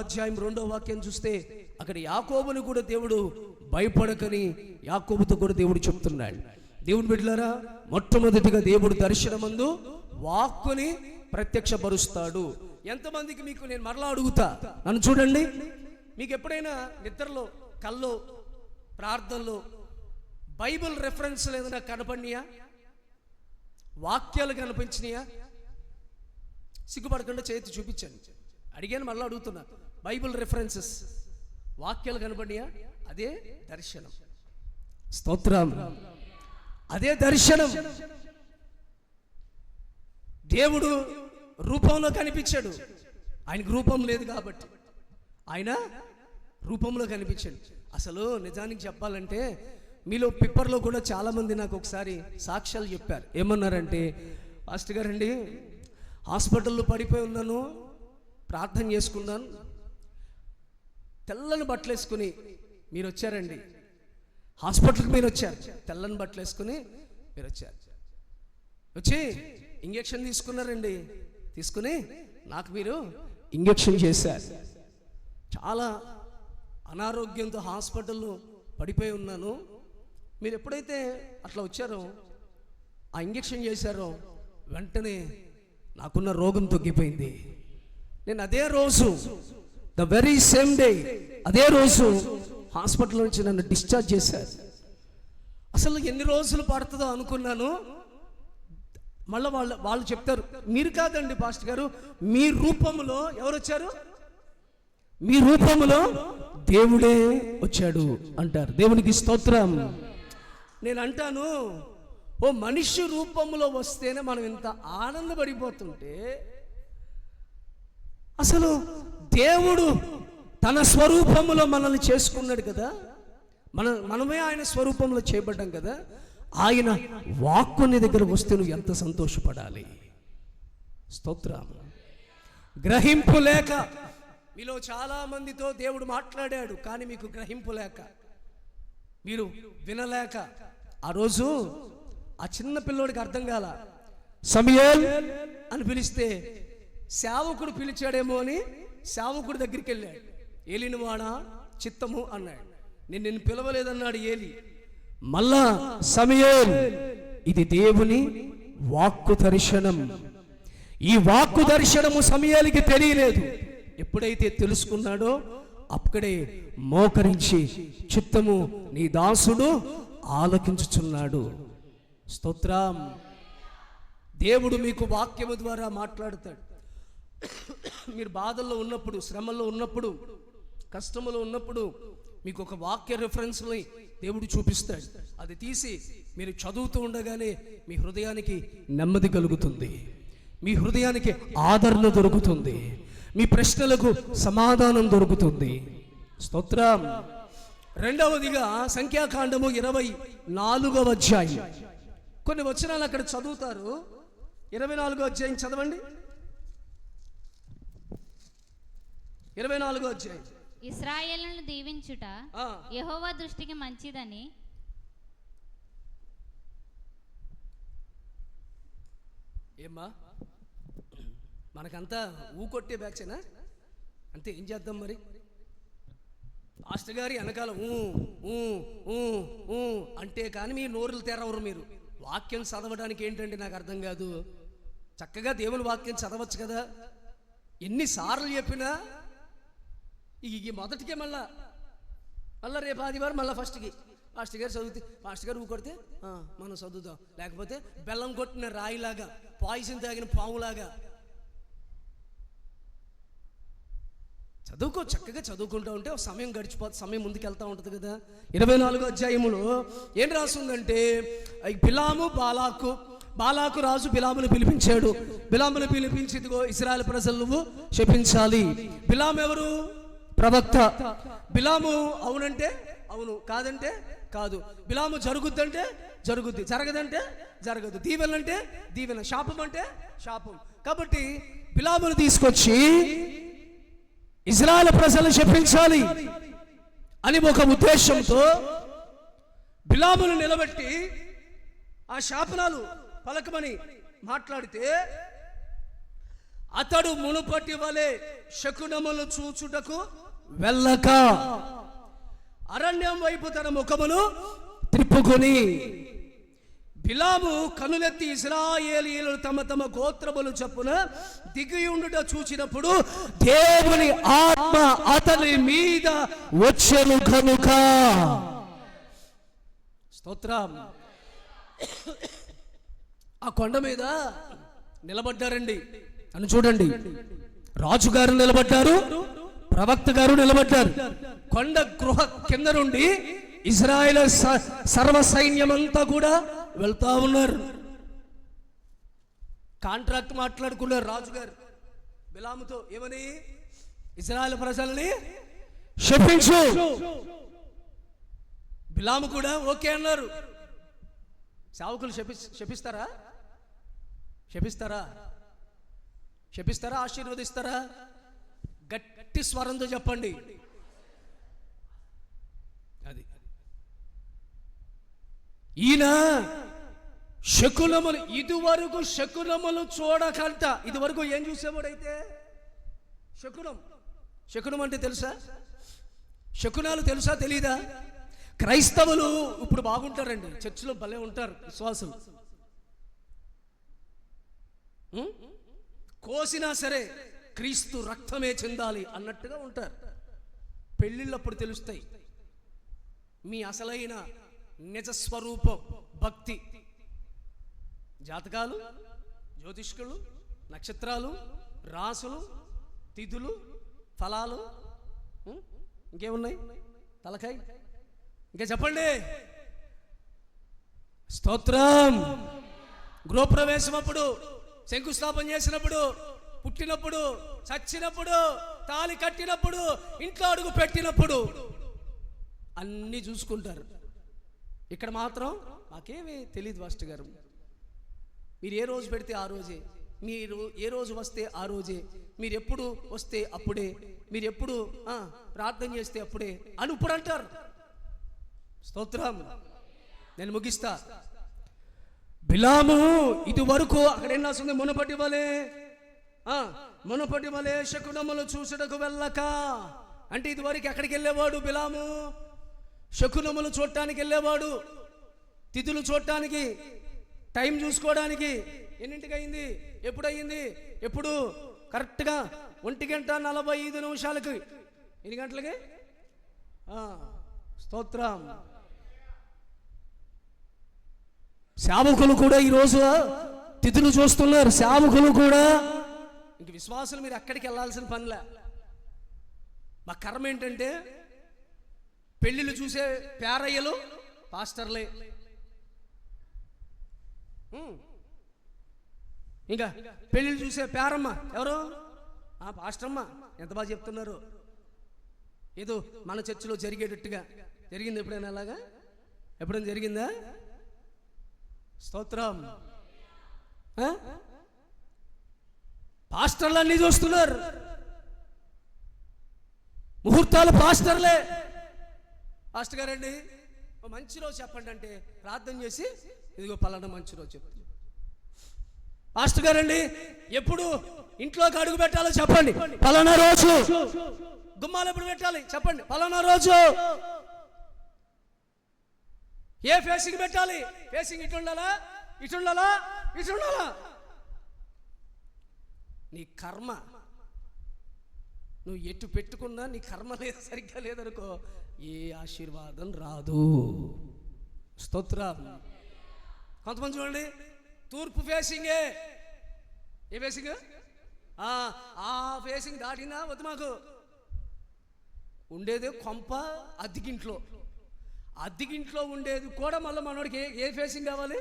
అధ్యాయం 2వ వాక్యం చూస్తే అక్కడ యాకోబుని కూడా దేవుడు భయపడకని యాకోబుతో కూడా దేవుడు చెప్తున్నాడు. దేవుని బిడ్డలారా, మొట్టమొదటిగా దేవుడు దర్శనమందు వాక్కుని ప్రత్యక్షపరుస్తాడు. ఎంతమందికి మీకు నేను మరలా అడుగుతా, నన్ను చూడండి, మీకు ఎప్పుడైనా నిద్రలో, కల్లో, ప్రార్థనలో బైబిల్ రెఫరెన్స్లు ఏదైనా కనపడినాయా? వాక్యాలు కనిపించినాయా? సిగ్గుపడకుండా చేతి చూపించండి. అడిగాను, మళ్ళీ అడుగుతున్నా. బైబిల్ రెఫరెన్సెస్, వాక్యాలు కనపడినాయా? అదే దర్శనం. స్తోత్రం. అదే దర్శనం. దేవుడు రూపంలో కనిపించాడు. ఆయనకు రూపం లేదు కాబట్టి ఆయన రూపంలో కనిపించాడు. అసలు నిజానికి చెప్పాలంటే మీలో పిప్పర్లో కూడా చాలామంది నాకు ఒకసారి సాక్ష్యాలు చెప్పారు. ఏమన్నారంటే, పాస్టర్ గారండి, హాస్పిటల్లో పడిపోయి ఉన్నాను, ప్రార్థన చేసుకున్నాను, తెల్లని బట్టలు వేసుకుని మీరు వచ్చారండి. హాస్పిటల్కి మీరు వచ్చారు, తెల్లని బట్టలు వేసుకుని మీరు వచ్చారు. వచ్చి ఇంజెక్షన్ తీసుకున్నారండి. తీసుకుని నాకు మీరు ఇంజెక్షన్ చేశారు. చాలా అనారోగ్యంతో హాస్పిటల్లో పడిపోయి ఉన్నాను. మీరు ఎప్పుడైతే అట్లా వచ్చారో, ఆ ఇంజెక్షన్ చేశారో, వెంటనే నాకున్న రోగం తగ్గిపోయింది. నేను అదే రోజు, ద వెరీ సేమ్ డే, అదే రోజు హాస్పిటల్ నుంచి నన్ను డిశ్చార్జ్ చేశారు. అసలు ఎన్ని రోజులు పడుతుందో అనుకున్నాను. మళ్ళీ వాళ్ళు చెప్తారు, మీరు కాదండి పాస్టర్ గారు, మీ రూపంలో ఎవరు వచ్చారు? మీ రూపంలో దేవుడే వచ్చాడు అంటారు. దేవునికి స్తోత్రం. నేను అంటాను, ఓ మనిషి రూపంలో వస్తేనే మనం ఇంత ఆనందపడిపోతుంటే, అసలు దేవుడు తన స్వరూపంలో మనల్ని చేసుకున్నాడు కదా, మనమే ఆయన స్వరూపంలో చేయబడ్డాం కదా. ఆయన వాక్కుని దగ్గర వస్తే నువ్వు ఎంత సంతోషపడాలి. స్తోత్రం. గ్రహింపు లేక మీలో చాలా మందితో దేవుడు మాట్లాడాడు, కానీ మీకు గ్రహింపు లేక, మీరు వినలేక, ఆ రోజు ఆ చిన్న పిల్లోడికి అర్థం కాల. సమూయేల్ అని పిలిస్తే సేవకుడు పిలిచాడేమో అని సేవకుడి దగ్గరికి వెళ్ళాడు. ఏలిన వాడా చిత్తము అన్నాడు. నేను నిన్ను పిలవలేదన్నాడు ఏలి. మళ్ళా సమూయేల్, ఇది దేవుని వాక్కు దర్శనం. ఈ వాక్కు దర్శనము సమూయేలుకి తెలియలేదు. ఎప్పుడైతే తెలుసుకున్నాడో అక్కడే మోకరించి, చిత్తము నీ దాసుడు ఆలకించుచున్నాడు. స్తోత్రం. దేవుడు మీకు వాక్యము ద్వారా మాట్లాడతాడు. మీరు బాధల్లో ఉన్నప్పుడు, శ్రమల్లో ఉన్నప్పుడు, కష్టములో ఉన్నప్పుడు మీకు ఒక వాక్య రెఫరెన్స్ని దేవుడు చూపిస్తాడు. అది తీసి మీరు చదువుతూ ఉండగానే మీ హృదయానికి నెమ్మది కలుగుతుంది, మీ హృదయానికి ఆదరణ దొరుకుతుంది, మీ ప్రశ్నలకు సమాధానం దొరుకుతుంది. స్తోత్రం. రెండవదిగా సంఖ్యాకాండము 24వ అధ్యాయం. కొన్ని వచనాలు అక్కడ చదువుతారు. 24వ అధ్యాయం చదవండి. 24వ అధ్యాయం. ఇశ్రాయేలును దీవించుట యెహోవా దృష్టికి మంచిదని. ఏమ్మా, మనకంతా ఊకొట్టే బ్యాచేనా? అంతే, ఏం చేద్దాం మరి? పాస్టర్ గారి వెనకాల ఊ ఊ ఊ ఊ అంటే కానీ మీ నోరులు తెరవరు. మీరు వాక్యం చదవడానికి ఏంటంటే నాకు అర్థం కాదు. చక్కగా దేవుని వాక్యం చదవచ్చు కదా. ఎన్నిసార్లు చెప్పినా ఈ మొదటికే మళ్ళా రేపు ఆదివారం మళ్ళీ ఫస్ట్కి మాస్టర్ గారు చదివితే మాస్టర్ గారు ఊకొడితే మనం చదువుతాం, లేకపోతే బెల్లం కొట్టిన రాయిలాగా, పాయిజన్ తాగిన పాములాగా. చక్కగా చదువుకుంటూ ఉంటే ఒక సమయం గడిచిపోతుంది, సమయం ముందుకు వెళ్తూ ఉంటుంది కదా. 24వ అధ్యాయములో ఏం రాస్తుందంటే, బాలాకు రాజు బిలామును పిలిపించాడు. బిలామును పిలిపించి, ఇదిగో ఇశ్రాయేలు ప్రజలు నువ్వు శపించాలి. బిలాము ఎవరు? ప్రవక్త. బిలాము అవునంటే అవును, కాదంటే కాదు. బిలాము జరుగుద్దంటే జరుగుద్ది, జరగదంటే జరగదు. దీవెనంటే దీవెన, శాపం అంటే శాపం. కాబట్టి బిలామును తీసుకొచ్చి ఇశ్రాయేలు ప్రజలు శపించాలి అని ఒక ఉద్దేశంతో బిలామును నిలబెట్టి ఆ శాపనాలు పలకమని మాట్లాడితే, అతడు మునుపటి వలె శకునములు చూచుటకు వెళ్ళక అరణ్యం వైపు తన ముఖమును త్రిప్పుకొని, బిలాము కనులెత్తి ఇశ్రాయేలీయులు తమ తమ గోత్రములు చొప్పున దిగియుండుట చూచినప్పుడు దేవుని ఆత్మ అతని మీద వచ్చెను కనుక. స్తోత్రం. ఆ కొండ మీద నిలబడ్డారండి అని చూడండి. రాజుగారు నిలబడ్డారు, ప్రవక్త గారు నిలబడ్డారు. కొండ గృహ కింద నుండి ఇశ్రాయేల్ సర్వ సైన్యమంతా కూడా వెళ్తా ఉన్నారు. కాంట్రాక్ట్ మాట్లాడుకున్నారు రాజుగారు బిలాముతో. ఏమని? ఇశ్రాయేల్ ప్రజల్ని శపించు. బిలాము కూడా ఓకే అన్నారు. సేవకులు శపిస్తారా? ఆశీర్వదిస్తారా? గట్టి స్వరంతో చెప్పండి. అది ఈయన శకునములు, ఇదివరకు శకునములు చూడకంట. ఇదివరకు ఏం చూసేవాడైతే శకునం అంటే తెలుసా? శకునాలు తెలుసా తెలీదా? క్రైస్తవులు ఇప్పుడు బాగుంటారండి, చర్చిలో భలే ఉంటారు విశ్వాసులు. కోసినా సరే క్రీస్తు రక్తమే చెందాలి అన్నట్టుగా ఉంటారు. పెళ్ళిళ్ళప్పుడు తెలుస్తాయి మీ అసలైన నిజస్వరూపం. భక్తి, జాతకాలు, జ్యోతిష్కులు, నక్షత్రాలు, రాసులు, తిథులు, ఫలాలు, ఇంకేమున్నాయి? తలకాయ, ఇంకా చెప్పండి. స్తోత్రం. గృహప్రవేశం అప్పుడు, శంకుస్థాపన చేసినప్పుడు, పుట్టినప్పుడు, చచ్చినప్పుడు, తాళి కట్టినప్పుడు, ఇంట్లో అడుగు పెట్టినప్పుడు అన్నీ చూసుకుంటారు. ఇక్కడ మాత్రం మాకేమీ తెలియదు మాస్టర్ గారు. మీరు ఏ రోజు పెడితే ఆ రోజే, మీరు ఏ రోజు వస్తే ఆ రోజే, మీరు ఎప్పుడు వస్తే అప్పుడే, మీరు ఎప్పుడు ప్రార్థన చేస్తే అప్పుడే అని ఇప్పుడు అంటారు. స్తోత్రం. నేను ముగిస్తా. బిలాము ఇది వరకు అక్కడ ఏం రాస్తుంది? మునుపటి వలె శకునములు చూసుటకు వెళ్ళక. అంటే ఇది వరకు ఎక్కడికి వెళ్ళేవాడు బిలాము? శకునములు చూడటానికి వెళ్ళేవాడు, తిథులు చూడటానికి, టైం చూసుకోవడానికి. ఎన్నింటికి అయింది? ఎప్పుడు అయింది? ఎప్పుడు? కరెక్ట్గా 1:45 ఎన్ని గంటలకి? స్తోత్రం. సేవకులు కూడా ఈరోజు తిథులు చూస్తున్నారు. సేవకులు కూడా. ఇంక విశ్వాసులు మీరు ఎక్కడికి వెళ్ళాల్సిన పనిలే. మా కర్మ ఏంటంటే పెళ్ళిళ్ళు చూసే పేరయ్యలు పాస్టర్లే. ఇంకా పెళ్ళిళ్ళు చూసే పేరమ్మ ఎవరు? పాస్టర్మ్మ. ఎంత బాగా చెప్తున్నారు. ఏదో మన చర్చిలో జరిగేటట్టుగా. జరిగింది ఎప్పుడైనా అలాగా? ఎప్పుడైనా జరిగిందా? స్తోత్రం. పాస్టర్లు అన్నీ చూస్తున్నారు. ముహూర్తాలు పాస్టర్లే. పాస్టర్ గారండి మంచి రోజు చెప్పండి అంటే ప్రార్థన చేసి, ఇదిగో పలానా మంచి రోజు చెప్తుంది. పాస్టర్ గారండి ఎప్పుడు ఇంట్లోకి అడుగు పెట్టాలో చెప్పండి, పలానా రోజు. గుమ్మాలు ఎప్పుడు పెట్టాలి చెప్పండి, పలానా రోజు. ఏ ఫేసింగ్ పెట్టాలి? ఫేసింగ్ ఇటు ఉండాలా? ఇటుండాలా ఇటుండాలా. నీ కర్మ నువ్వు ఎటు పెట్టుకున్నా నీ కర్మ లేదు, సరిగ్గా లేదనుకో, ఏ ఆశీర్వాదం రాదు. స్తోత్రం. కొంతమంది చూడండి, తూర్పు ఫేసింగే. ఏ ఫేసింగ్? ఆ ఫేసింగ్ దాటినా వద్దు, మాకు ఉండేదే కొంప అద్దెకింట్లో. అద్దెకింట్లో ఉండేది కూడా మళ్ళీ మనోడికి ఏ ఫేసింగ్ కావాలి?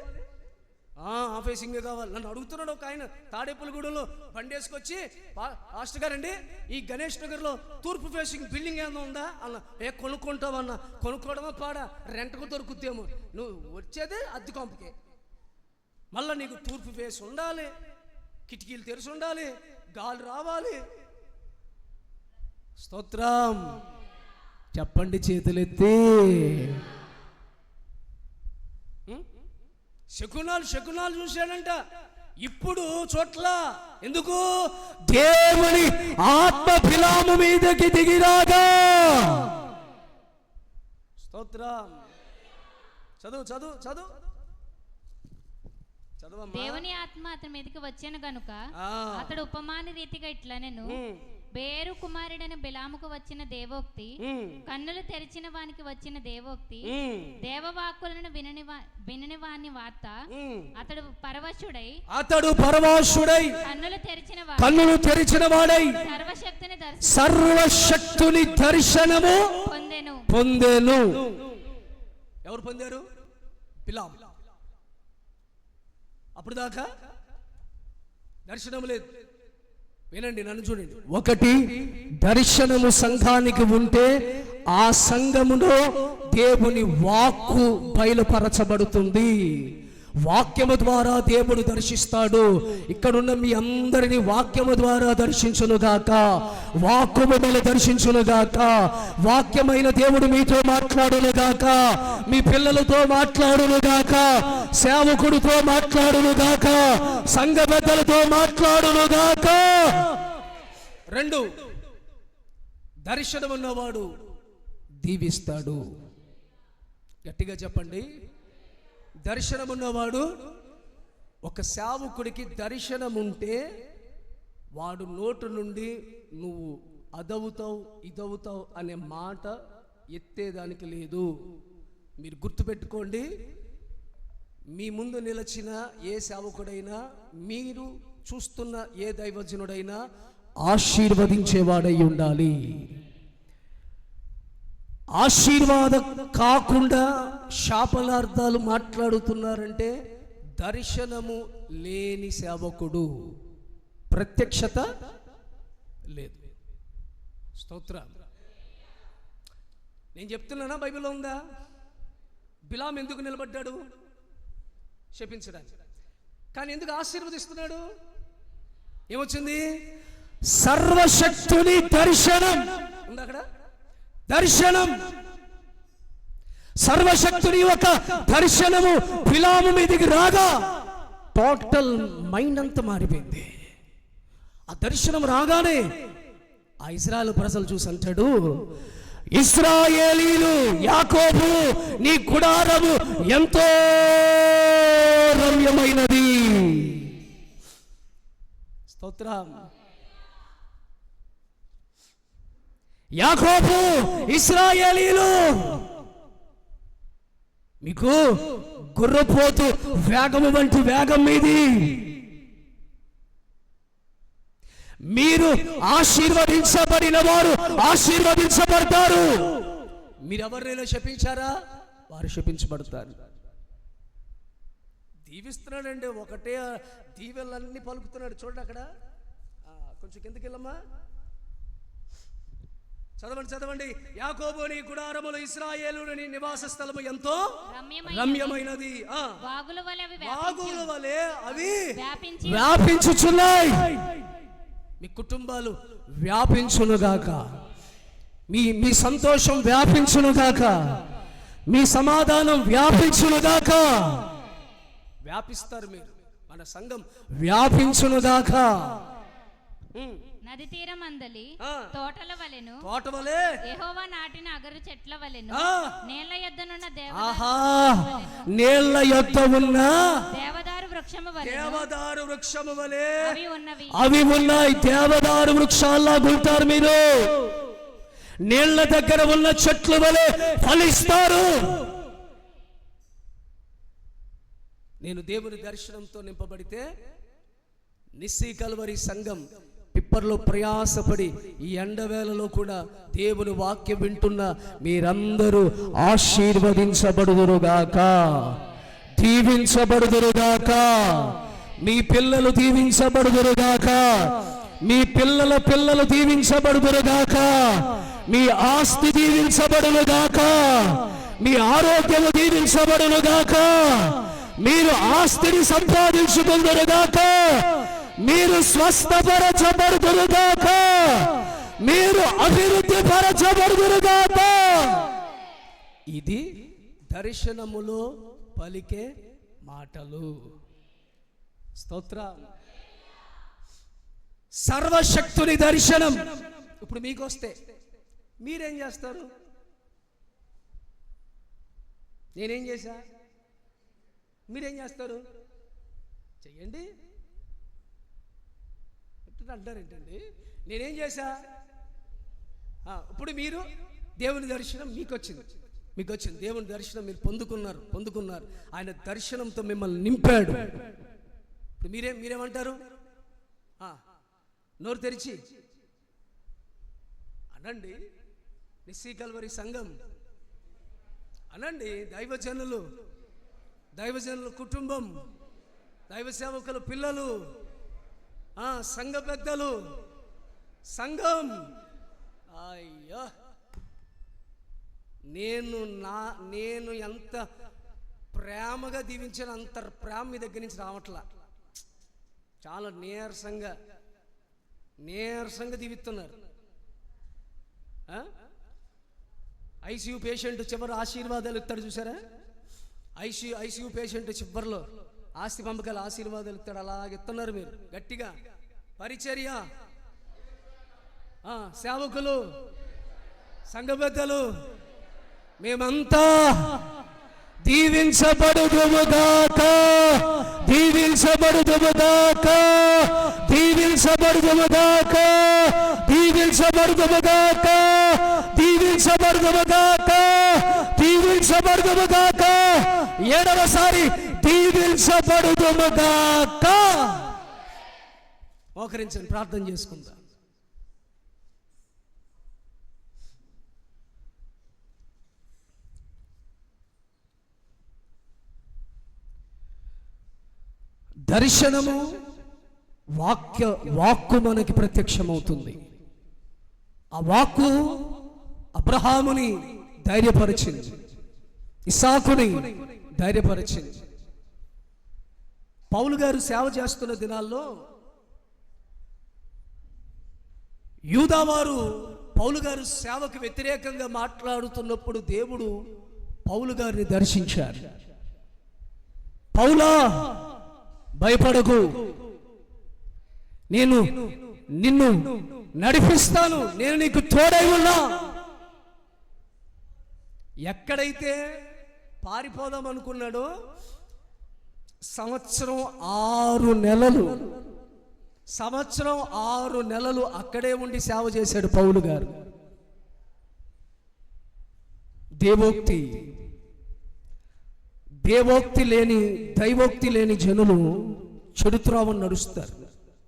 ఆ ఫేసింగే కావాలి. నన్ను అడుగుతున్నాడు ఒక ఆయన, తాడేపల్లిగూడెంలో బండి వేసుకొచ్చి, పాస్టర్ గారండి ఈ గణేష్ నగర్లో తూర్పు ఫేసింగ్ బిల్డింగ్ ఏమన్నా ఉందా అన్న. కొనుక్కుంటావన్నా. కొనుక్కోవడమా పాడా, రెంట్కు దొరుకుతేమో. నువ్వు వచ్చేదే అద్దె కొంపకే. మళ్ళీ నీకు తూర్పు ఫేస్ ఉండాలి, కిటికీలు తెరిచి ఉండాలి, గాలి రావాలి. స్తోత్రం. చెప్పండి చేతులెత్తి. శకునాలు చూశాడంట, ఇప్పుడు చోట్ల. ఎందుకు? దేవుని ఆత్మ బిలాము మీదకి దిగిరాగా. స్తోత్రం. చదువు చదువు చదువు చదువమ్మా. దేవుని ఆత్మ అతని మీదకి వచ్చాను గనుక అతడు ఉపమాన రీతిగా ఇట్లా నేను బేరు కుమారుడైన బిలాముకు వచ్చిన దేవోక్తి, కన్నులు తెరిచిన వానికి వచ్చిన దేవోక్తి, దేవవాక్కులను వినని వాని వార్త. అతడు పరవశుడై కన్నులు తెరిచిన వాడై సర్వశక్తుని దర్శనము పొందెను. ఎవరు పొందారు? బిలాము. అప్పుడు దాకా దర్శనం లేదు. వినండి, నన్ను చూడండి. ఒకటి, దర్శనము సంఘానికి ఉంటే ఆ సంఘములో దేవుని వాక్కు బయలుపరచబడుతుంది. వాక్యము ద్వారా దేవుడు దర్శిస్తాడు. ఇక్కడున్న మీ అందరినీ వాక్యము ద్వారా దర్శించునుగాక, వాక్కు మిమ్మల్ని దర్శించునుగాక. వాక్యమైన దేవుడు మీతో మాట్లాడునుగాక, మీ పిల్లలతో మాట్లాడునుగాక, సేవకుడితో మాట్లాడునుగాక, సంఘ పెద్దలతో మాట్లాడునుగాక. 2, దర్శనం ఉన్నవాడు దీవిస్తాడు. గట్టిగా చెప్పండి. దర్శనం ఉన్నవాడు. ఒక సేవకుడికి దర్శనం ఉంటే వాడు నోటు నుండి నువ్వు అదవుతావు ఇదవుతావు అనే మాట ఎత్తేదానికి లేదు. మీరు గుర్తుపెట్టుకోండి, మీ ముందు నిలిచిన ఏ సేవకుడైనా, మీరు చూస్తున్న ఏ దైవజనుడైనా ఆశీర్వదించేవాడై ఉండాలి. ఆశీర్వాదం కాకుండా శాపనార్థాలు మాట్లాడుతున్నారంటే దర్శనము లేని సేవకుడు, ప్రత్యక్షత లేదు. స్తోత్రం. నేను చెప్తున్నానా? బైబిల్లో ఉందా? బిలాము ఎందుకు నిలబడ్డాడు? శపించడానికి. కానీ ఎందుకు ఆశీర్వదిస్తున్నాడు? ఏమొచ్చింది? సర్వశక్తుని దర్శనం ఉంది అక్కడ. దర్శనం, సర్వశక్తుని ఒక దర్శనము బిలాము మీదికి రాగా టోటల్ మైండ్ అంతా మారిపోయింది. ఆ దర్శనం రాగానే ఆ ఇశ్రాయేలు ప్రజలు చూసి అంటాడు, ఇశ్రాయేలీలు, యాకోబు, నీ గుడారము ఎంతో రమ్యమైనది. స్తోత్రం. యాకోబు, ఇశ్రాయేలీలు, మీకు గుర్రపోతు వేగము వంటి వేగం మీది. మీరు ఆశీర్వదించబడిన వారు ఆశీర్వదించబడతారు. మీరు ఎవరినైనా శపించారా? వారు శపించబడతారు. దీవిస్తున్నాడండి. ఒకటే దీవెలన్నీ పలుకుతున్నాడు. చూడండి అక్కడ, కొంచెం కిందకి వెళ్ళమ్మా. చదవండి. యాకోబు నీ గుడారములు, ఇశ్రాయేలు నీ నివాస స్థలము ఎంతో రమ్యమైనది. వాగుల వలె అవి వ్యాపించుచున్నాయి. మీ కుటుంబాలు వ్యాపించునుగాక, మీ సంతోషం వ్యాపించునుగాక, మీ సమాధానం వ్యాపించునుగాక. వ్యాపిస్తారు మీరు. మన సంఘం వ్యాపించునుగాక. నది తీరమందలి తోటల వలెను, యెహోవా నాటిన అగరు చెట్ల వలెను, నేల యొద్దనున్న నేల యొద్ద ఉన్న వలె దేవదారు వృక్షము వలె అవి ఉన్నవి. అవి ఉన్నాయి. దేవదారు వృక్షాల్లాగా ఉంటారు మీరు. నీళ్ల దగ్గర ఉన్న చెట్లు వలె ఫలిస్తారు. నేను దేవుని దర్శనంతో నింపబడితే నిస్సీ కల్వరి సంఘం పిప్పర్లో ప్రయాసపడి ఈ ఎండవేళలో కూడా దేవుని వాక్యం వింటున్న మీరందరూ ఆశీర్వదించబడుదురుగాక, దీవించబడుదురుగాక. మీ పిల్లలు దీవించబడుదురుగాక, మీ పిల్లల పిల్లలు దీవించబడుదురుగాక, మీ ఆస్తి దీవించబడునుగాక, మీ ఆరోగ్యము దీవించబడునుగాక, మీరు ఆస్తిని సంపాదించుకుందురుగాక, మీరు స్వస్థపరచబడుదురుగాక, మీరు అభివృద్ధి పరచబడుదురుగాక. ఇది దర్శనములో పలికే మాటలు. స్తోత్రం. సర్వశక్తుని దర్శనం ఇప్పుడు మీకు వస్తే మీరేం చేస్తారు? నేనేం చేశా, మీరేం చేస్తారు? చెయ్యండి అంటారేంటండి? నేనేం చేశా? ఇప్పుడు మీరు దేవుని దర్శనం మీకు వచ్చింది. దేవుని దర్శనం మీరు పొందుకున్నారు. ఆయన దర్శనంతో మిమ్మల్ని నింపాడు. ఇప్పుడు మీరేమంటారు? నోరు తెరిచి అనండి. నిస్సీ కల్వరి సంఘం అనండి. దైవజనులు కుటుంబం, దైవ సేవకులు పిల్లలు, సంఘ పెద్దలు, సంఘం. అయ్యో, నేను ఎంత ప్రేమగా దీవించిన అంత ప్రేమ మీ దగ్గర నుంచి రావట్లా. చాలా నీరసంగా దీవిస్తున్నారు. ఐసీయూ పేషెంట్ చివరి ఆశీర్వాదాలు ఇస్తాడు చూసారా? ఐసీయూ పేషెంట్ చివరిలో ఆస్తి పంపకాల ఆశీర్వాదాలు ఇస్తాడు. అలాగే ఇస్తున్నారు మీరు గట్టిగా. పరిచర్య, సేవకులు, సంఘ పెద్దలు మేమంతా దీవించబడుదుముగాక, దీవించబడుదుముగాక, దీవించబడుదుముగాక, దీవించబడుదుముగాక, దీవించబడుదుముగాక, దీవించబడుదుముగాక. ఏడవసారి దీవించబడుదుముగాక. మోకరించండి, ప్రార్థన చేసుకుందాం. దర్శనము వాక్కు మనకి ప్రత్యక్షమవుతుంది. ఆ వాక్కు అబ్రహాముని ధైర్యపరిచింది, ఇస్సాకుని ధైర్యపరిచింది. పౌలు గారు సేవ చేస్తున్న దినాల్లో యూదావారు పౌలు గారు సేవకు వ్యతిరేకంగా మాట్లాడుతున్నప్పుడు దేవుడు పౌలు గారిని దర్శించారు. పౌలా, భయపడకు, నేను నిన్ను నడిపిస్తాను, నేను నీకు తోడై ఉన్నా. ఎక్కడైతే పారిపోదాం అనుకున్నాడో సంవత్సరం 6 నెలలు అక్కడే ఉండి సేవ చేశాడు పౌలు గారు. దేవోక్తి లేని, దైవోక్తి లేని జనులు చెడు త్రోవను నడుస్తారు.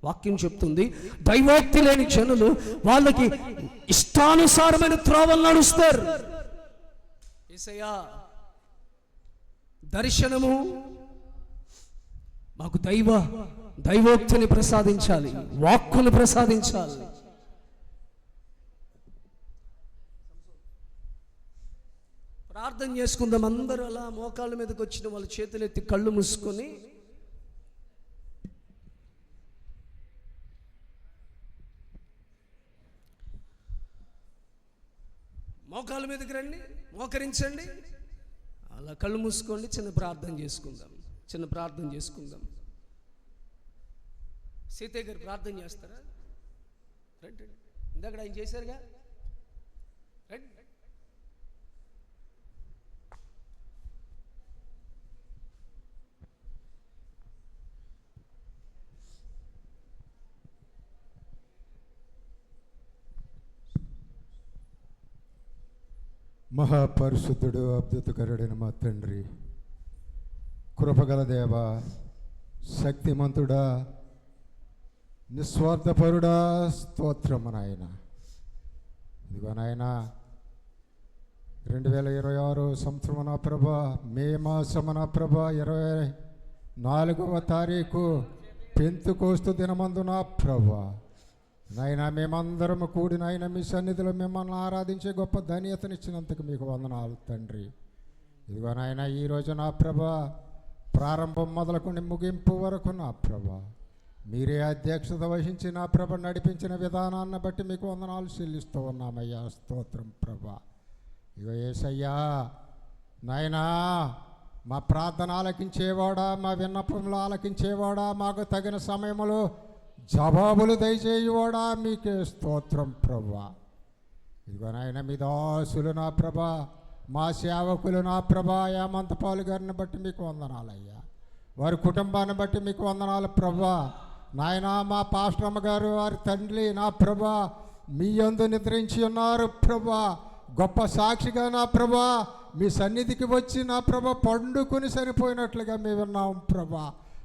వాక్యం చెప్తుంది, దైవోక్తి లేని జనులు వాళ్ళకి ఇష్టానుసారమైన త్రోవలు నడుస్తారు. యేసయ్యా, దర్శనము మాకు దైవోక్తిని ప్రసాదించాలి, వాక్కుని ప్రసాదించాలి. ప్రార్థన చేసుకుందాం. అందరూ అలా మోకాళ్ళ మీదకి వచ్చిన వాళ్ళ చేతులు ఎత్తి కళ్ళు మూసుకొని మోకాళ్ళ మీదకి రండి, మోకరించండి. అలా కళ్ళు మూసుకోండి. చిన్న ప్రార్థన చేసుకుందాం. సీతయ్య గారు ప్రార్థన చేస్తారా? రండి, ఇందాక ఆయన చేశారుగా. రండి. మహాపరిశుద్ధుడు, అద్భుతకరుడైన మా తండ్రి, కృపగల దేవ, శక్తిమంతుడా, నిస్వార్థపరుడా, స్తోత్రము నాయన. ఇదిగో నాయన 2026 సంవత్సరం నా ప్రభ, మే మాసము నా ప్రభ 24వ తారీఖు పెంతెకోస్తు దినమందు నా ప్రభ నాయన మేమందరము కూడి నాయన మీ సన్నిధిలో మిమ్మల్ని ఆరాధించే గొప్ప ధన్యతనిచ్చినందుకు మీకు వందనాలు తండ్రి. ఇదిగో నాయన ఈరోజు నా ప్రభ ప్రారంభం మొదలుకొని ముగింపు వరకు నా ప్రభ మీరే అధ్యక్షత వహించి నా ప్రభ నడిపించిన విధానాన్ని బట్టి మీకు వందనాలు చెల్లిస్తూ ఉన్నామయ్యా. స్తోత్రం ప్రభ. ఇగో యేసయ్యా నాయనా, మా ప్రార్థన ఆలకించేవాడా, మా విన్నపంలో ఆలకించేవాడా, మాకు తగిన సమయంలో జవాబులు దయచేయువాడా, మీకే స్తోత్రం ప్రభా. ఇదిగో నాయన మీ దాసులు నా ప్రభా, మా సేవకులు నా ప్రభా, యామంతపాలు గారిని బట్టి మీకు వందనాలయ్యా. వారి కుటుంబాన్ని బట్టి మీకు వందనాలు ప్రభా. నాయన మా పాస్టమ్మ గారు, వారి తండ్రి నా ప్రభా మీ యందు నిద్రించి ఉన్నారు ప్రభా. గొప్ప సాక్షిగా నా ప్రభా మీ సన్నిధికి వచ్చి నా ప్రభ పండుకొని సరిపోయినట్లుగా మేము విన్నాం ప్రభా.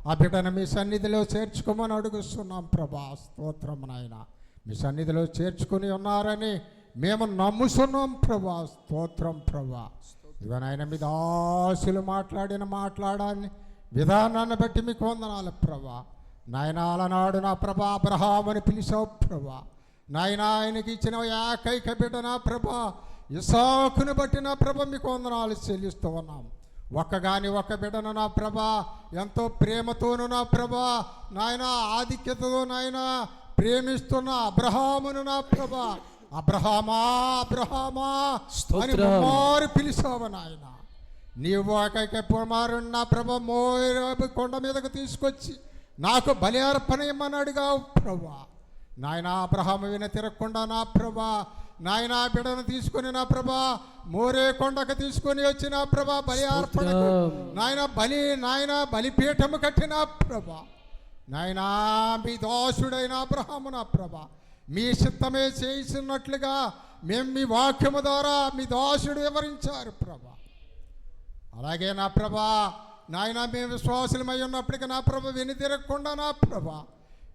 ఆ బిడ్డను మీ సన్నిధిలో చేర్చుకోమని అడుగుస్తున్నాం ప్రభా. స్తోత్రం నాయన, మీ సన్నిధిలో చేర్చుకొని ఉన్నారని మేము నమ్ముతున్నాం ప్రభా. స్తోత్రం ప్రభా. ఇవనైనా మీ దాసులు మాట్లాడాన్ని విధానాన్ని బట్టి మీకు వందనాలు ప్రభా. నాయన అలనాడు నా ప్రభా అబ్రహాముని పిలిచావు ప్రభా. నాయన ఆయనకి ఇచ్చిన ఏకైక బిడ్డ నా ప్రభా ఇసాకుని బట్టి నా ప్రభ మీకు వందనాలు చెల్లిస్తూ ఉన్నాం. ఒక్క బిడ్డను నా ప్రభ ఎంతో ప్రేమతోను నా ప్రభ నాయన ఆధిక్యతతో నాయన ప్రేమిస్తున్న అబ్రహామును నా ప్రభ అబ్రహామా అని మారు పిలిచావు నాయన. నీవు ఏకైక కుమారుని నా ప్రభ మోయాబు కొండ మీదకు తీసుకొచ్చి నాకు బలి అర్పణ ఇమ్మని అడిగావు ప్రభా. నాయన అబ్రహాము విన తిరగకుండా నా ప్రభా నాయన బిడ్డను తీసుకుని నా ప్రభా మోరే కొండకు తీసుకొని వచ్చిన ప్రభా బలి అర్పణకు నాయన బలిపీఠము కట్టిన ప్రభా. నాయన మీ దాసుడైన అబ్రహాము నా ప్రభా మీ చిత్తమే చేసినట్లుగా మేము మీ వాక్యము ద్వారా మీ దాసుడు వివరించారు ప్రభా. అలాగే నా ప్రభా నాయన మేము విశ్వాసులమై ఉన్నప్పటికీ నా ప్రభ విని తిరగకుండా నా ప్రభా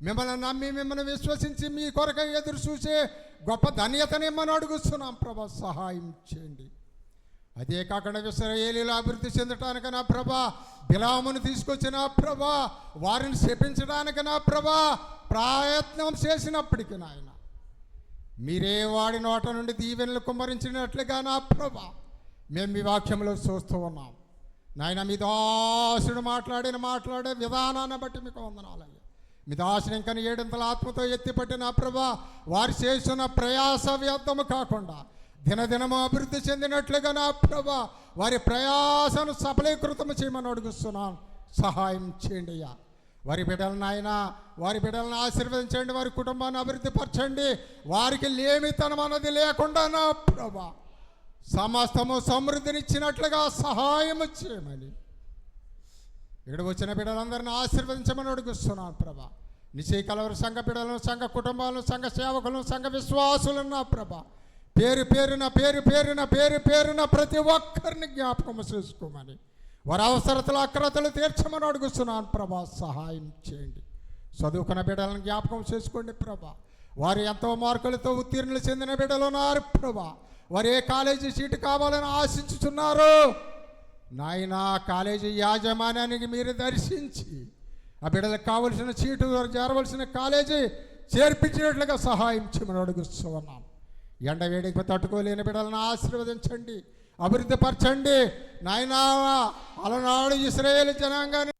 మిమ్మల్ని నమ్మి మిమ్మల్ని విశ్వసించి మీ కొరకై ఎదురు చూసే గొప్ప ధన్యతని మనం అడుగుతున్నాం ప్రభా. సహాయం చేయండి. అదే కాకుండా ఇశ్రాయేలీయులు అభివృద్ధి చెందటానికి నా ప్రభా బిలామును తీసుకొచ్చిన ప్రభా వారిని శపించడానికి నా ప్రభా ప్రయత్నం చేసినప్పటికీ నాయన మీరే వాడి నోట నుండి దీవెనలు కుమ్మరించినట్లుగా నా ప్రభా మేము మీ వాక్యంలో చూస్తూ ఉన్నాం నాయన. మీ దాసుడు మాట్లాడే విధానాన్ని బట్టి మీకు వందనాలయ్యా. మీ దాసుని ఇంకా 7 ఆత్మతో ఎత్తిపట్టిన ప్రభా వారు చేస్తున్న ప్రయాస వ్యర్థము కాకుండా దినదినము అభివృద్ధి చెందినట్లుగా నా ప్రభా వారి ప్రయాసను సఫలీకృతము చేయమని అడుగుతున్నాను. సహాయం చేయండి అయ్యా. వారి బిడ్డలను నాయన వారి బిడ్డలను ఆశీర్వదించండి, వారి కుటుంబాన్ని అభివృద్ధి పరచండి. వారికి లేమితనం అన్నది లేకుండా నా ప్రభా సమస్తము సమృద్ధినిచ్చినట్లుగా సహాయము చేయమని ఇక్కడ వచ్చిన బిడ్డలందరినీ ఆశీర్వదించమని అడుగుస్తున్నాను ప్రభా. నిశ్చయ కలవరి సంఘ బిడ్డలను, సంఘ కుటుంబాలను, సంఘ సేవకులను, సంఘ విశ్వాసులను నా ప్రభా పేరు పేరున ప్రతి ఒక్కరిని జ్ఞాపకం చేసుకోమని వారి అవసరతలు అక్రతలు తీర్చమని అడుగుతున్నాను ప్రభా. సహాయం చేయండి. చదువుకున్న బిడ్డలను జ్ఞాపకం చేసుకోండి ప్రభా. వారు ఎంతో మార్కులతో ఉత్తీర్ణులు చెందిన బిడ్డలు ఉన్నారు ప్రభా. వారు ఏ కాలేజీ సీటు కావాలని ఆశించుతున్నారు నాయన కాలేజీ యాజమాన్యానికి మీరు దర్శించి ఆ బిడ్డలకు కావలసిన సీటు చేరవలసిన కాలేజీ చేర్పించినట్లుగా సహాయం చేయమని అడుగుతూ ఉన్నాం. ఎండ వేడికి తట్టుకోలేని బిడ్డలను ఆశీర్వదించండి, అభివృద్ధి పరచండి నాయనా. అలనాడు ఇశ్రాయేలు జనాంగాన్ని